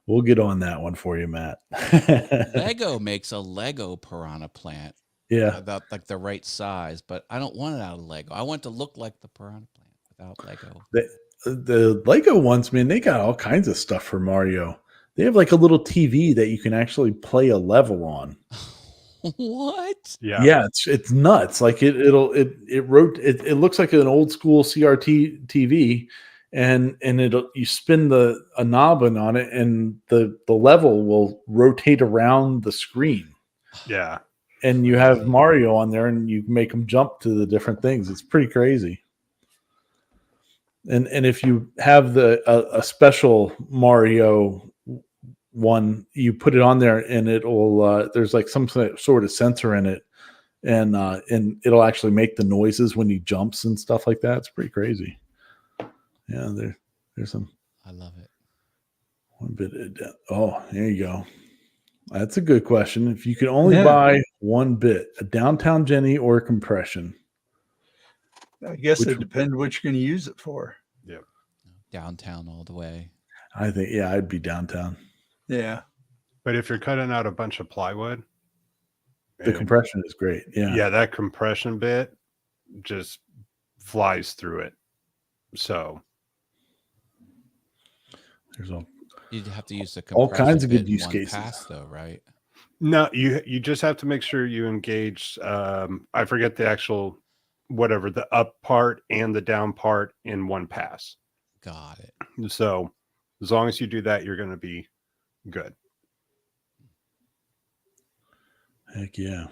[SPEAKER 1] We'll get on that one for you, Matt.
[SPEAKER 4] Lego makes a Lego Piranha Plant.
[SPEAKER 1] Yeah,
[SPEAKER 4] about like the right size, but I don't want it out of Lego. I want it to look like the Piranha Plant without Lego.
[SPEAKER 1] The Lego ones, man, they got all kinds of stuff for Mario. They have like a little TV that you can actually play a level on.
[SPEAKER 4] What?
[SPEAKER 1] Yeah, it's nuts. Like it looks like an old school CRT TV, and you spin a knob on it, and the level will rotate around the screen.
[SPEAKER 2] Yeah.
[SPEAKER 1] And you have Mario on there, and you make them jump to the different things. It's pretty crazy. And if you have a special Mario one, you put it on there, and it'll there's like some sort of sensor in it, and it'll actually make the noises when he jumps and stuff like that. It's pretty crazy. Yeah, there's some.
[SPEAKER 4] I love it.
[SPEAKER 1] One bit. Oh, there you go. That's a good question. If you could only buy one bit, a Downtown Jenny or a compression,
[SPEAKER 3] I guess it depends what you're going to use it for.
[SPEAKER 2] Yeah.
[SPEAKER 4] Downtown all the way.
[SPEAKER 1] I think, I'd be Downtown.
[SPEAKER 3] Yeah.
[SPEAKER 2] But if you're cutting out a bunch of plywood,
[SPEAKER 1] the compression is great. Yeah.
[SPEAKER 2] Yeah, that compression bit just flies through it. So
[SPEAKER 1] there's
[SPEAKER 4] you'd have to use the
[SPEAKER 1] all kinds of
[SPEAKER 4] bit
[SPEAKER 1] good
[SPEAKER 4] in
[SPEAKER 1] use
[SPEAKER 4] one
[SPEAKER 1] cases,
[SPEAKER 4] pass, though, right?
[SPEAKER 2] no, you just have to make sure you engage. I forget the actual whatever the up part and the down part in one pass.
[SPEAKER 4] Got it.
[SPEAKER 2] So as long as you do that, you're going to be good.
[SPEAKER 1] Heck yeah.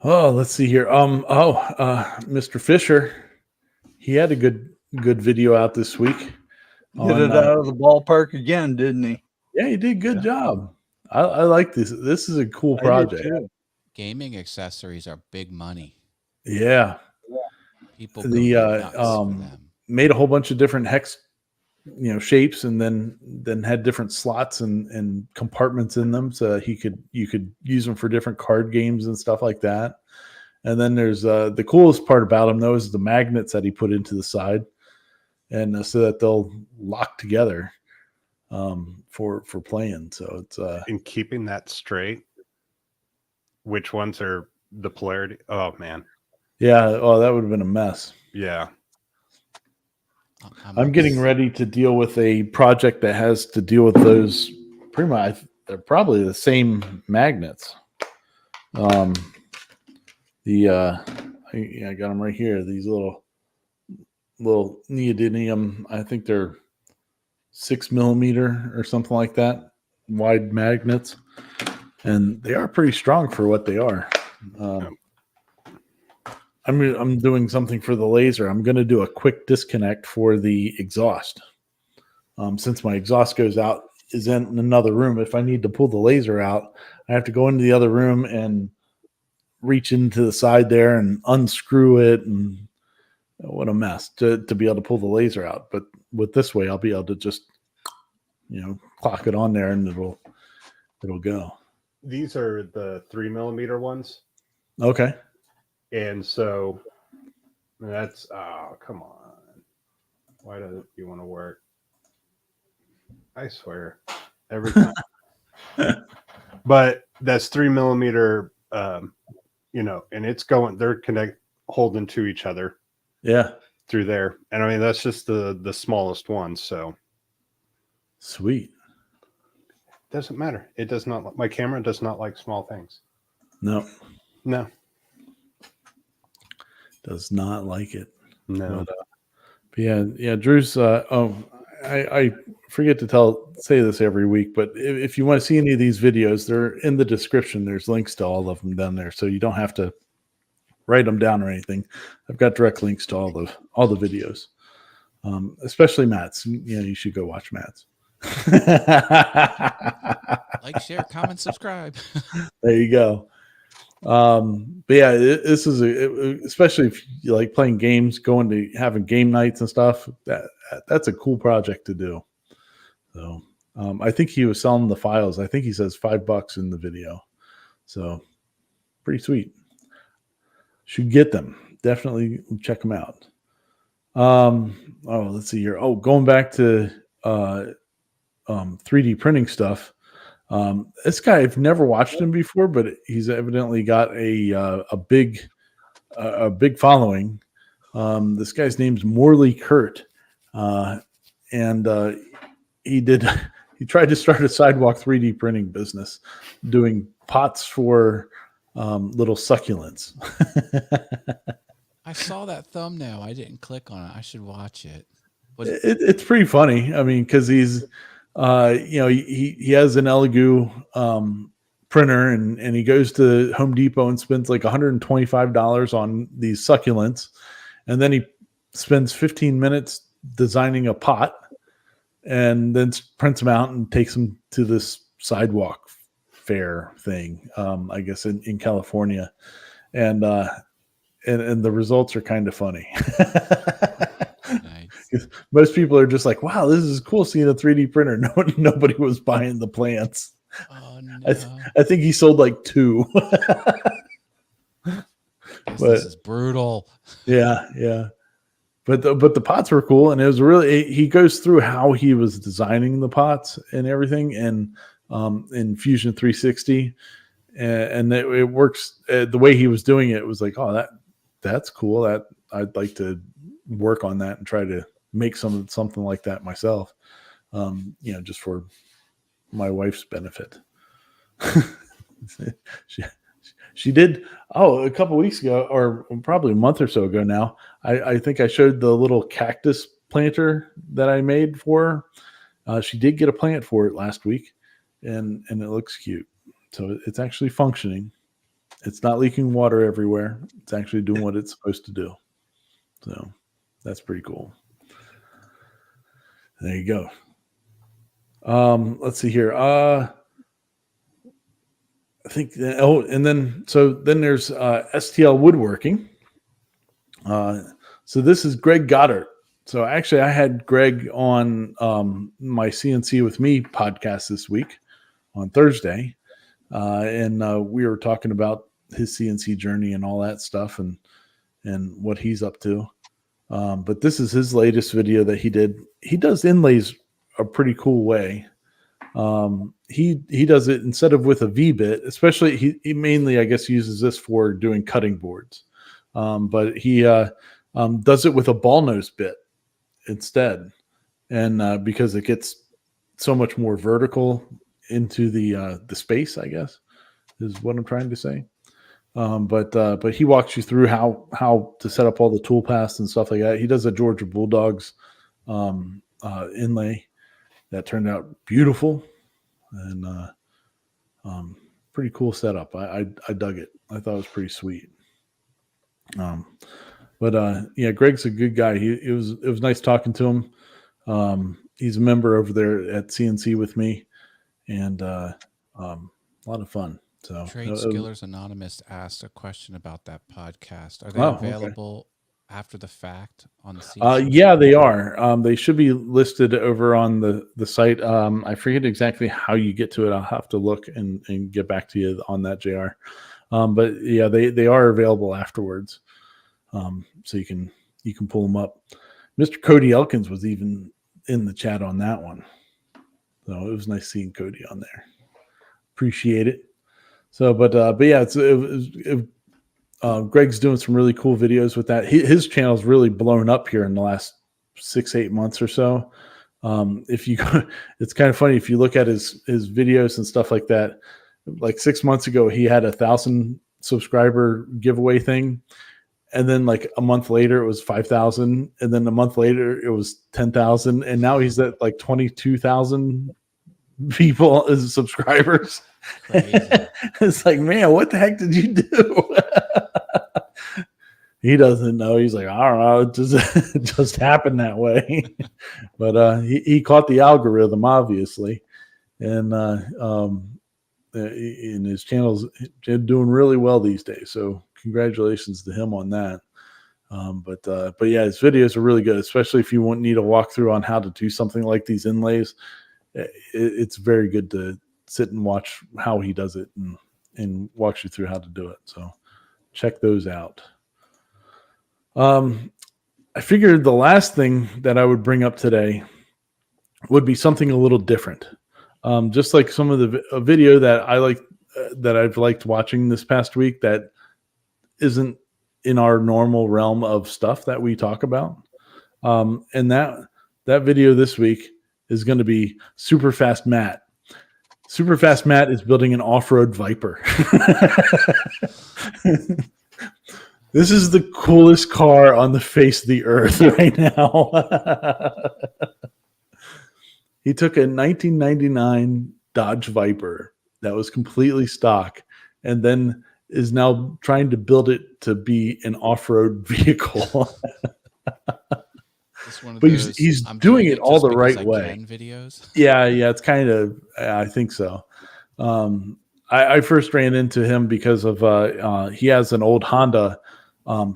[SPEAKER 1] Oh, let's see here. Mr. Fisher, he had a good video out this week.
[SPEAKER 3] Hit it out of the ballpark again, didn't he?
[SPEAKER 1] Yeah, he did a good job. I like this. This is a cool project.
[SPEAKER 4] Gaming accessories are big money.
[SPEAKER 1] Yeah.
[SPEAKER 4] People go nuts for them.
[SPEAKER 1] Made a whole bunch of different hex, shapes, and then had different slots and compartments in them, so you could use them for different card games and stuff like that. And then there's the coolest part about them though is the magnets that he put into the side, and so that they'll lock together for playing. So it's
[SPEAKER 2] in keeping that straight. Which ones are the polarity? Oh man,
[SPEAKER 1] yeah. Oh, that would have been a mess.
[SPEAKER 2] Yeah.
[SPEAKER 1] I'm getting ready to deal with a project that has to deal with those. Pretty much, they're probably the same magnets. I got them right here. These little neodymium. I think they're 6 millimeter or something like that. Wide magnets, and they are pretty strong for what they are. I'm doing something for the laser. I'm going to do a quick disconnect for the exhaust. Since my exhaust goes out, is in another room. If I need to pull the laser out, I have to go into the other room and reach into the side there and unscrew it. And what a mess to be able to pull the laser out. But with this way, I'll be able to just, clock it on there and it'll go.
[SPEAKER 2] These are the 3 millimeter ones.
[SPEAKER 1] Okay.
[SPEAKER 2] And so that's, come on. Why does you want to work? I swear, every time. But that's 3 millimeter, and it's they're holding to each other.
[SPEAKER 1] Yeah.
[SPEAKER 2] Through there. And I mean, that's just the smallest one. So
[SPEAKER 1] sweet.
[SPEAKER 2] Doesn't matter. It does not, my camera does not like small things.
[SPEAKER 1] No. Does not like it.
[SPEAKER 2] No.
[SPEAKER 1] But yeah. Drew's. I forget to say this every week, but if you want to see any of these videos, they're in the description. There's links to all of them down there, so you don't have to write them down or anything. I've got direct links to all the videos, especially Matt's. You should go watch Matt's.
[SPEAKER 4] Like, share, comment, subscribe.
[SPEAKER 1] There you go. But yeah, this is especially if you like playing games, going to having game nights and stuff. That's a cool project to do. So I think he was selling the files. I think he says $5 in the video. So pretty sweet. Should get them. Definitely check them out. Let's see here. Going back to 3D printing stuff. This guy, I've never watched him before, but he's evidently got a big following. This guy's name's Morley Kurt, and he tried to start a sidewalk 3D printing business, doing pots for little succulents.
[SPEAKER 4] I saw that thumbnail. I didn't click on it. I should watch it.
[SPEAKER 1] It's pretty funny. I mean, because he's he has an Elegoo printer and he goes to Home Depot and spends like $125 on these succulents, and then he spends 15 minutes designing a pot and then prints them out and takes them to this sidewalk fair thing, I guess in California, and the results are kind of funny. Nice. Most people are just like, wow, this is cool seeing a 3D printer. Nobody was buying the plants.
[SPEAKER 4] Oh, no.
[SPEAKER 1] I think he sold like 2.
[SPEAKER 4] This is brutal.
[SPEAKER 1] Yeah. But the pots were cool, and it was really, he goes through how he was designing the pots and everything, and in Fusion 360, and it works the way he was doing it. It was like, oh, that's cool. That I'd like to work on that and try to make something like that myself. Just for my wife's benefit. She did. Oh, a couple weeks ago, or probably a month or so ago now, I think I showed the little cactus planter that I made for her. She did get a plant for it last week, and it looks cute. So it's actually functioning. It's not leaking water everywhere. It's actually doing what it's supposed to do. So that's pretty cool. There you go. Let's see here. I think. And then there's STL Woodworking. So this is Greg Goddard. So actually, I had Greg on my CNC with Me podcast this week on Thursday, and we were talking about his CNC journey and all that stuff, and what he's up to. But this is his latest video that he did. He does inlays a pretty cool way. He does it instead of with a V-bit, especially he mainly, I guess, uses this for doing cutting boards. But he does it with a ball nose bit instead. And because it gets so much more vertical into the space, I guess, is what I'm trying to say. But he walks you through how to set up all the tool paths and stuff like that. He does a Georgia Bulldogs inlay that turned out beautiful and pretty cool setup. I dug it. I thought it was pretty sweet. Yeah, Greg's a good guy. It was nice talking to him. He's a member over there at CNC with me, and a lot of fun. So
[SPEAKER 4] Trade Skillers Anonymous asked a question about that podcast. Are they available after the fact on the CNC?
[SPEAKER 1] Yeah, they are. They should be listed over on the site. I forget exactly how you get to it. I'll have to look and get back to you on that, JR. But yeah, they are available afterwards. So you can pull them up. Mr. Cody Elkins was even in the chat on that one. So it was nice seeing Cody on there. Appreciate it. So, but yeah, Greg's doing some really cool videos with that. His channel's really blown up here in the last 6-8 months or so. If you go, it's kind of funny if you look at his videos and stuff like that. Like 6 months ago, he had 1,000 subscriber giveaway thing. And then like a month later, it was 5,000. And then a month later, it was 10,000. And now he's at like 22,000 people as subscribers. It's like, man, what the heck did you do? He doesn't know. He's like, I don't know. It just happened that way. But he caught the algorithm, obviously. And in his channel's doing really well these days. So congratulations to him on that. But yeah, his videos are really good, especially if you need a walkthrough on how to do something like these inlays. It's very good to sit and watch how he does it and walks you through how to do it. So check those out. I figured the last thing that I would bring up today would be something a little different. Just like some of a video that I like, that I've liked watching this past week that isn't in our normal realm of stuff that we talk about. And that video this week is going to be Super Fast Matt. Super Fast Matt is building an off-road Viper. This is the coolest car on the face of the earth right now. He took a 1999 Dodge Viper that was completely stock and then is now trying to build it to be an off-road vehicle. But he's doing it all the right way.
[SPEAKER 4] Videos.
[SPEAKER 1] Yeah, it's kind of, I think so. I first ran into him because of he has an old Honda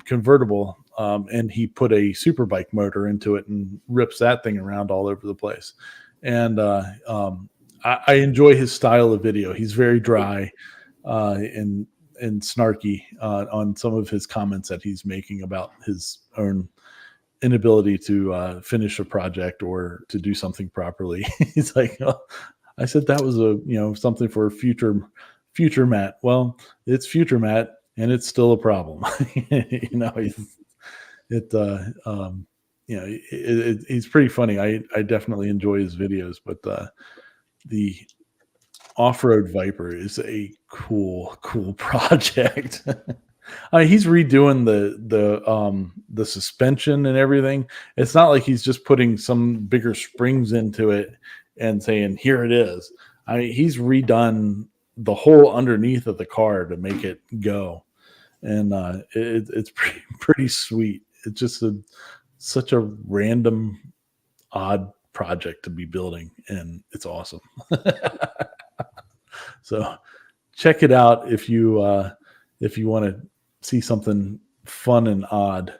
[SPEAKER 1] convertible, and he put a Superbike motor into it and rips that thing around all over the place. And I enjoy his style of video. He's very dry and snarky on some of his comments that he's making about his own inability to finish a project or to do something properly. He's like, oh, I said that was something for future Matt. Well, it's future Matt, and it's still a problem. He's pretty funny. I definitely enjoy his videos, but the off-road Viper is a cool project. He's redoing the suspension and everything. It's not like he's just putting some bigger springs into it and saying, here it is. He's redone the whole underneath of the car to make it go. And it's pretty sweet. It's just such a random, odd project to be building, and it's awesome. So check it out if you want to see something fun and odd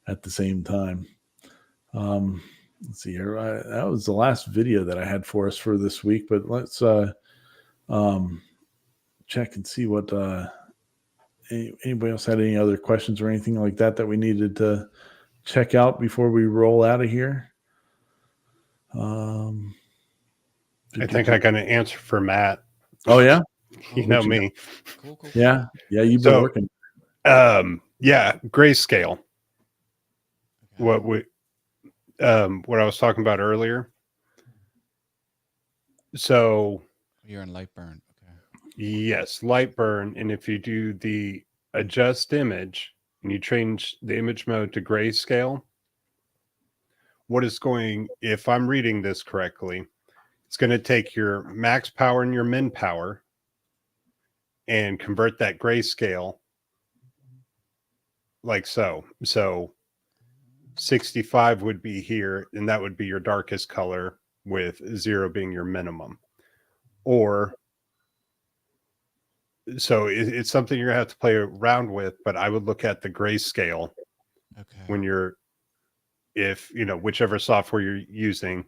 [SPEAKER 1] at the same time. Let's see here. That was the last video that I had for us for this week, but let's check and see what anybody else had any other questions or anything like that we needed to check out before we roll out of here.
[SPEAKER 2] I think I got an answer for Matt.
[SPEAKER 1] Oh yeah,
[SPEAKER 2] You know me.
[SPEAKER 4] Cool.
[SPEAKER 1] yeah. You've been working.
[SPEAKER 2] Yeah, grayscale.
[SPEAKER 4] Okay.
[SPEAKER 2] What I was talking about earlier. So
[SPEAKER 4] You're in Lightburn. Okay.
[SPEAKER 2] yes, Lightburn, and if you do the adjust image and you change the image mode to grayscale, if I'm reading this correctly, it's going to take your max power and your min power and convert that grayscale like so. So 65 would be here, and that would be your darkest color, with 0 being your minimum. Or so it's something you're gonna have to play around with, but I would look at the grayscale
[SPEAKER 4] Okay.
[SPEAKER 2] when whichever software you're using.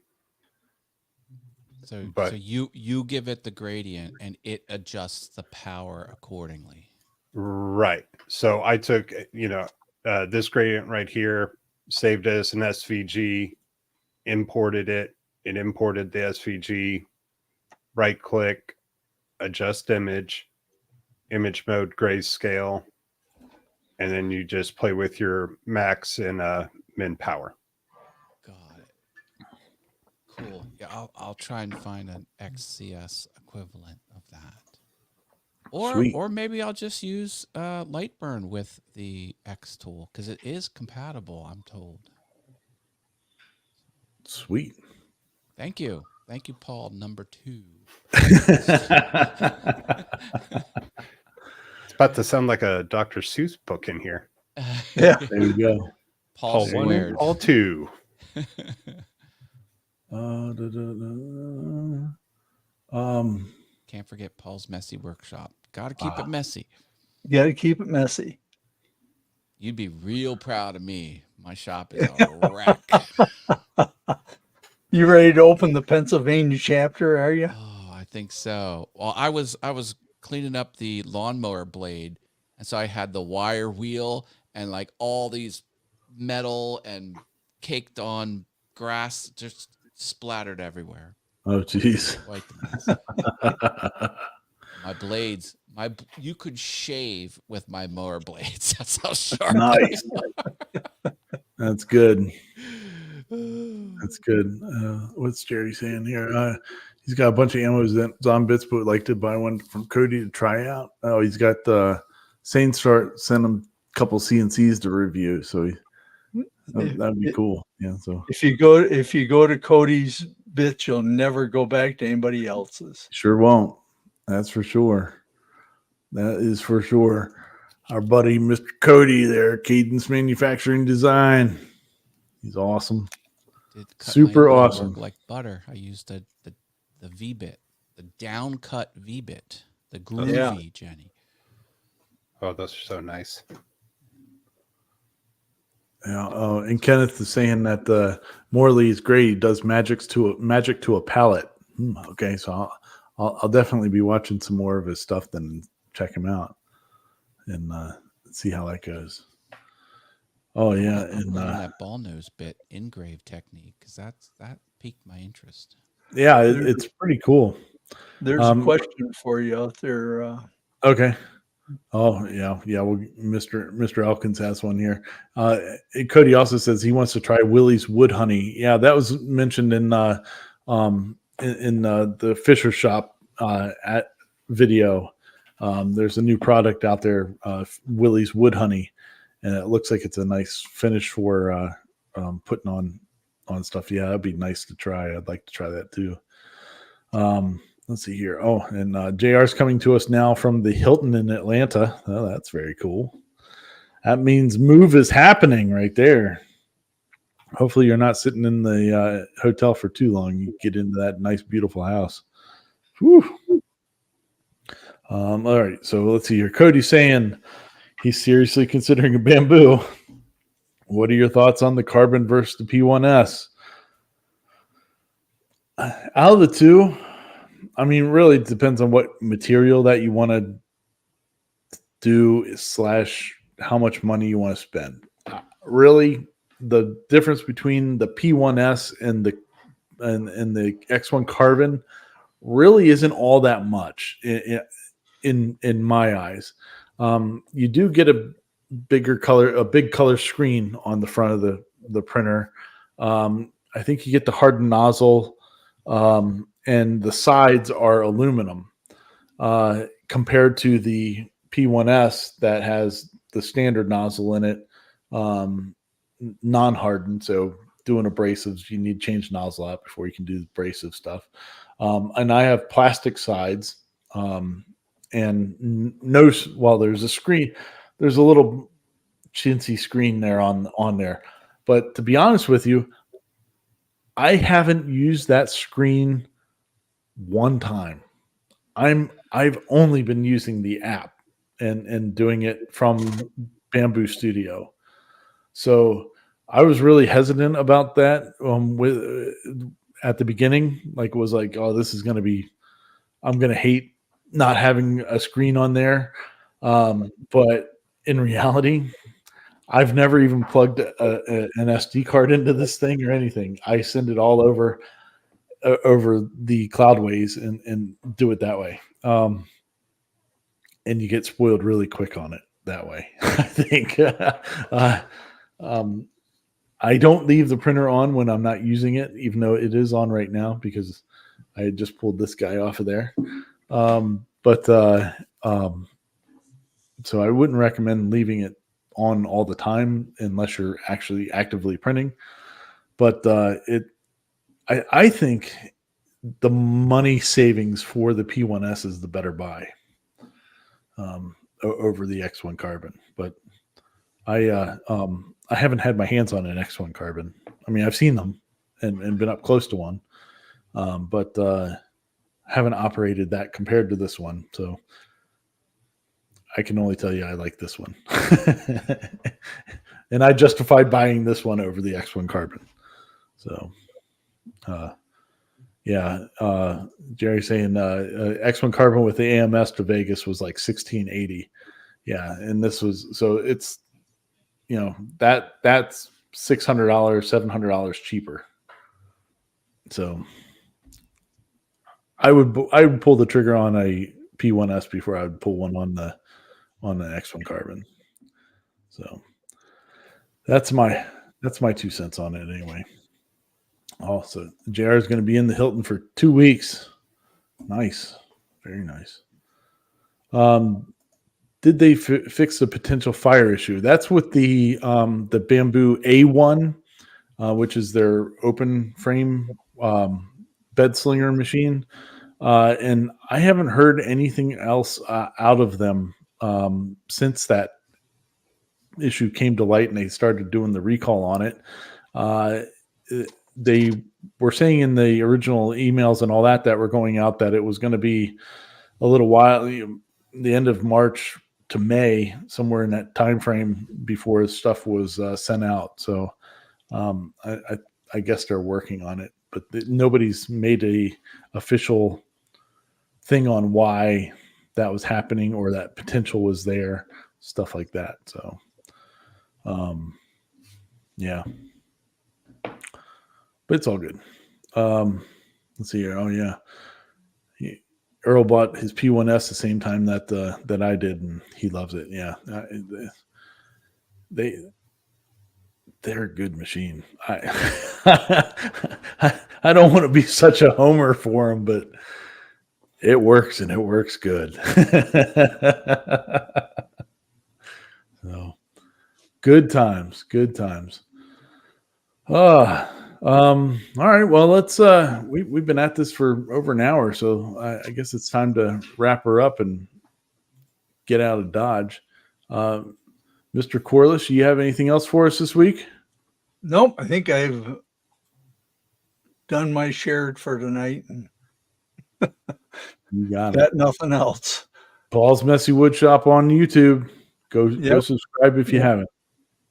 [SPEAKER 4] So
[SPEAKER 2] but-
[SPEAKER 4] you give it the gradient and it adjusts the power accordingly.
[SPEAKER 2] Right. So I took, this gradient right here, saved it as an SVG, imported it. It imported the SVG, right click, adjust image mode, grayscale. And then you just play with your max and min power.
[SPEAKER 4] Got it. Cool. Yeah, I'll try and find an XCS equivalent of that.
[SPEAKER 1] Sweet.
[SPEAKER 4] Or maybe I'll just use Lightburn with the X tool because it is compatible, I'm told.
[SPEAKER 1] Sweet.
[SPEAKER 4] Thank you, Paul. Number 2.
[SPEAKER 2] It's about to sound like a Dr. Seuss book in here.
[SPEAKER 3] Yeah.
[SPEAKER 1] There you go.
[SPEAKER 4] Paul
[SPEAKER 2] Paul 1,
[SPEAKER 4] squared.
[SPEAKER 2] Paul 2.
[SPEAKER 4] Can't forget Paul's messy workshop. Got to keep it messy.
[SPEAKER 3] You got to keep it messy.
[SPEAKER 4] You'd be real proud of me. My shop is a wreck.
[SPEAKER 3] You ready to open the Pennsylvania chapter, are you?
[SPEAKER 4] Oh, I think so. Well, I was cleaning up the lawnmower blade, and so I had the wire wheel and like all these metal and caked on grass just splattered everywhere.
[SPEAKER 1] Oh, geez.
[SPEAKER 4] Quite the mess. My blades, you could shave with my mower blades. That's how sharp.
[SPEAKER 1] Nice. That's good. That's good. What's Jerry saying here? He's got a bunch of ammos on bits, but would like to buy one from Cody to try out. Oh, he's got Sane sent him a couple CNCs to review, so that'd be cool. Yeah. So
[SPEAKER 3] If you go to Cody's bits, you'll never go back to anybody else's.
[SPEAKER 1] sure won't. That's for sure. That is for sure. Our buddy Mr. Cody there, Cadence Manufacturing Design. He's awesome.
[SPEAKER 4] Did cut
[SPEAKER 1] Super
[SPEAKER 4] my work
[SPEAKER 1] awesome.
[SPEAKER 4] like butter. I used the V-bit, the downcut V-bit, the
[SPEAKER 2] Oh,
[SPEAKER 4] groovy
[SPEAKER 3] yeah.
[SPEAKER 4] Jenny.
[SPEAKER 2] Oh, those are so nice.
[SPEAKER 1] Yeah. Oh, and Kenneth is saying that Morley is great. He does magic to a palette. Okay, so I'll definitely be watching some more of his stuff then, check him out and see how that goes. Oh yeah,
[SPEAKER 4] I'm
[SPEAKER 1] and
[SPEAKER 4] learning that ball nose bit engrave technique because that piqued my interest.
[SPEAKER 1] yeah, it's pretty cool.
[SPEAKER 3] There's a question for you out there.
[SPEAKER 1] Okay. Oh yeah. Well, Mr. Elkins has one here. Cody also says he wants to try Willie's wood honey. Yeah, that was mentioned in the Fisher shop at video. There's a new product out there, Willie's Wood Honey, and it looks like it's a nice finish for putting on stuff. Yeah, that'd be nice to try. I'd like to try that too. Let's see here. Oh, and JR's coming to us now from the Hilton in Atlanta. Oh, that's very cool. That means move is happening right there. Hopefully you're not sitting in the hotel for too long. You get into that nice, beautiful house. Whew. All right, so let's see here. Cody's saying he's seriously considering a Bamboo. What are your thoughts on the Carbon versus the P1S? Out of the two, I mean, really it depends on what material that you want to do / how much money you want to spend. Really, the difference between the P1S and the X1 Carbon really isn't all that much in my eyes. You do get a big color screen on the front of the printer. I think you get the hardened nozzle, and the sides are aluminum compared to the P1S that has the standard nozzle in it, non-hardened. So doing abrasives, you need to change nozzle out before you can do abrasive stuff. And I have plastic sides, and there's a screen, there's a little chintzy screen there on there. But to be honest with you, I haven't used that screen one time. I've only been using the app and doing it from Bamboo Studio. So I was really hesitant about that at the beginning. Like, was like, oh, this is I'm going to hate not having a screen on there. But in reality, I've never even plugged an SD card into this thing or anything. I send it all over the Cloudways and do it that way. And you get spoiled really quick on it that way. I think I don't leave the printer on when I'm not using it, even though it is on right now because I had just pulled this guy off of there. So I wouldn't recommend leaving it on all the time unless you're actually actively printing. But I think the money savings for the P1S is the better buy over the X1 Carbon. But I haven't had my hands on an X1 Carbon. I mean, I've seen them and been up close to one, but haven't operated that compared to this one. So I can only tell you I like this one. And I justified buying this one over the X1 Carbon. So, Jerry saying X1 Carbon with the AMS to Vegas was like $1,680. Yeah, and this was, so it's, that's $600, $700 cheaper. So I would pull the trigger on a P1S before I would pull one on the X1 Carbon. So that's my 2 cents on it anyway. Also, JR is going to be in the Hilton for 2 weeks. Nice. Very nice. Did they fix the potential fire issue? That's with the Bamboo A1, which is their open frame bed slinger machine. And I haven't heard anything else out of them since that issue came to light and they started doing the recall on it. They were saying in the original emails and all that were going out that it was going to be a little while, the end of March to May, somewhere in that time frame before stuff was sent out. So I guess they're working on it, but nobody's made a official thing on why that was happening or that potential was there, stuff like that. So, yeah, but it's all good. Let's see here. Oh yeah. Earl bought his P1S the same time that I did, and he loves it. Yeah, they're a good machine. I don't want to be such a homer for them, but It works, and it works good. So good times, good times. All right. Well, let's we've been at this for over an hour, so I guess it's time to wrap her up and get out of Dodge. Mr. Corliss, you have anything else for us this week?
[SPEAKER 3] Nope, I think I've done my share for tonight and
[SPEAKER 1] You got it.
[SPEAKER 3] got nothing else.
[SPEAKER 1] Paul's Messy Wood Shop on YouTube. Go
[SPEAKER 3] Yep.
[SPEAKER 1] subscribe if you
[SPEAKER 3] Yep.
[SPEAKER 1] haven't.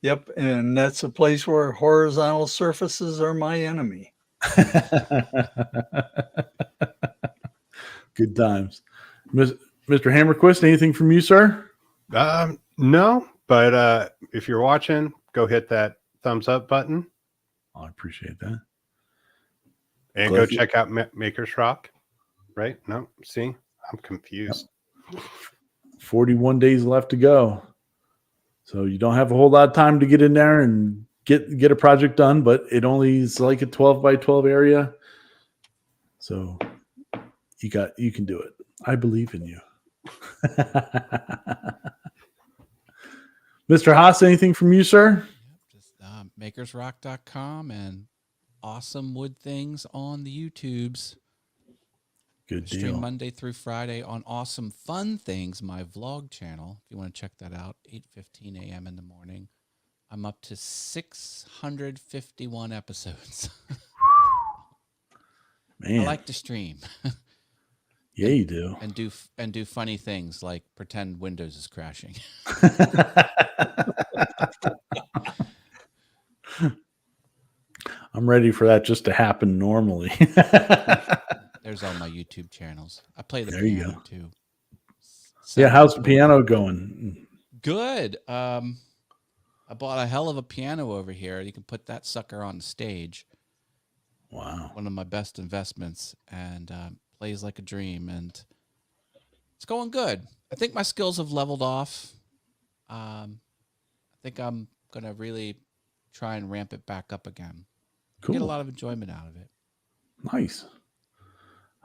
[SPEAKER 3] Yep, and that's a place where horizontal surfaces are my enemy.
[SPEAKER 1] Good times. Mr. Hammerquist, anything from you, sir?
[SPEAKER 2] No, but if you're watching, go hit that thumbs up button
[SPEAKER 1] Oh, I appreciate that.
[SPEAKER 2] and
[SPEAKER 1] Glad
[SPEAKER 2] go
[SPEAKER 1] you-
[SPEAKER 2] check out Maker's Rock. Right? No, see, I'm confused.
[SPEAKER 1] 41 days left to go. So you don't have a whole lot of time to get in there and get a project done, but it only is like a 12 by 12 area. So you can do it. I believe in you. Mr. Haas, anything from you, sir?
[SPEAKER 4] Just makersrock.com and awesome wood things on the YouTubes.
[SPEAKER 1] Good
[SPEAKER 4] Stream
[SPEAKER 1] deal.
[SPEAKER 4] Monday through Friday on Awesome Fun Things, my vlog channel. If you want to check that out, 8:15 a.m. in the morning. I'm up to 651 episodes.
[SPEAKER 1] Man,
[SPEAKER 4] I like to stream
[SPEAKER 1] yeah, you do.
[SPEAKER 4] and do funny things like pretend Windows is crashing.
[SPEAKER 1] I'm ready for that just to happen normally.
[SPEAKER 4] There's all my YouTube channels. I play the
[SPEAKER 1] There you
[SPEAKER 4] piano too.
[SPEAKER 1] Yeah, how's the piano going?
[SPEAKER 4] Good. I bought a hell of a piano over here. You can put that sucker on the stage.
[SPEAKER 1] Wow.
[SPEAKER 4] One of my best investments, and plays like a dream. And it's going good. I think my skills have leveled off. I think I'm gonna really try and ramp it back up again. Get a
[SPEAKER 1] Cool.
[SPEAKER 4] lot of enjoyment out of it.
[SPEAKER 1] Nice.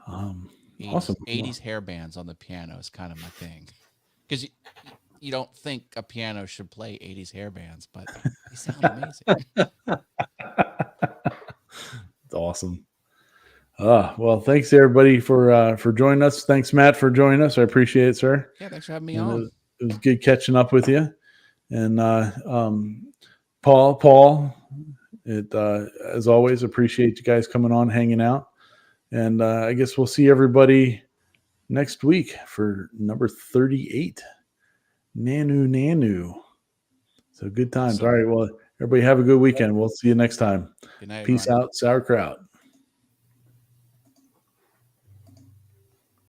[SPEAKER 4] 80s,
[SPEAKER 1] Awesome.
[SPEAKER 4] 80s hair bands on the piano is kind of my thing. Because you don't think a piano should play 80s hair bands, but they sound amazing.
[SPEAKER 1] It's awesome. Well, thanks everybody for joining us. Thanks, Matt, for joining us. I appreciate it, sir.
[SPEAKER 4] Yeah, thanks for having me
[SPEAKER 1] And
[SPEAKER 4] on.
[SPEAKER 1] it was good catching up with you. And Paul, as always, appreciate you guys coming on, hanging out. And I guess we'll see everybody next week for number 38. Nanu. So good times.
[SPEAKER 4] Awesome.
[SPEAKER 1] All right. Well, everybody have a good weekend. We'll see you next time.
[SPEAKER 4] Good night,
[SPEAKER 1] Peace
[SPEAKER 4] everyone.
[SPEAKER 1] out, sauerkraut.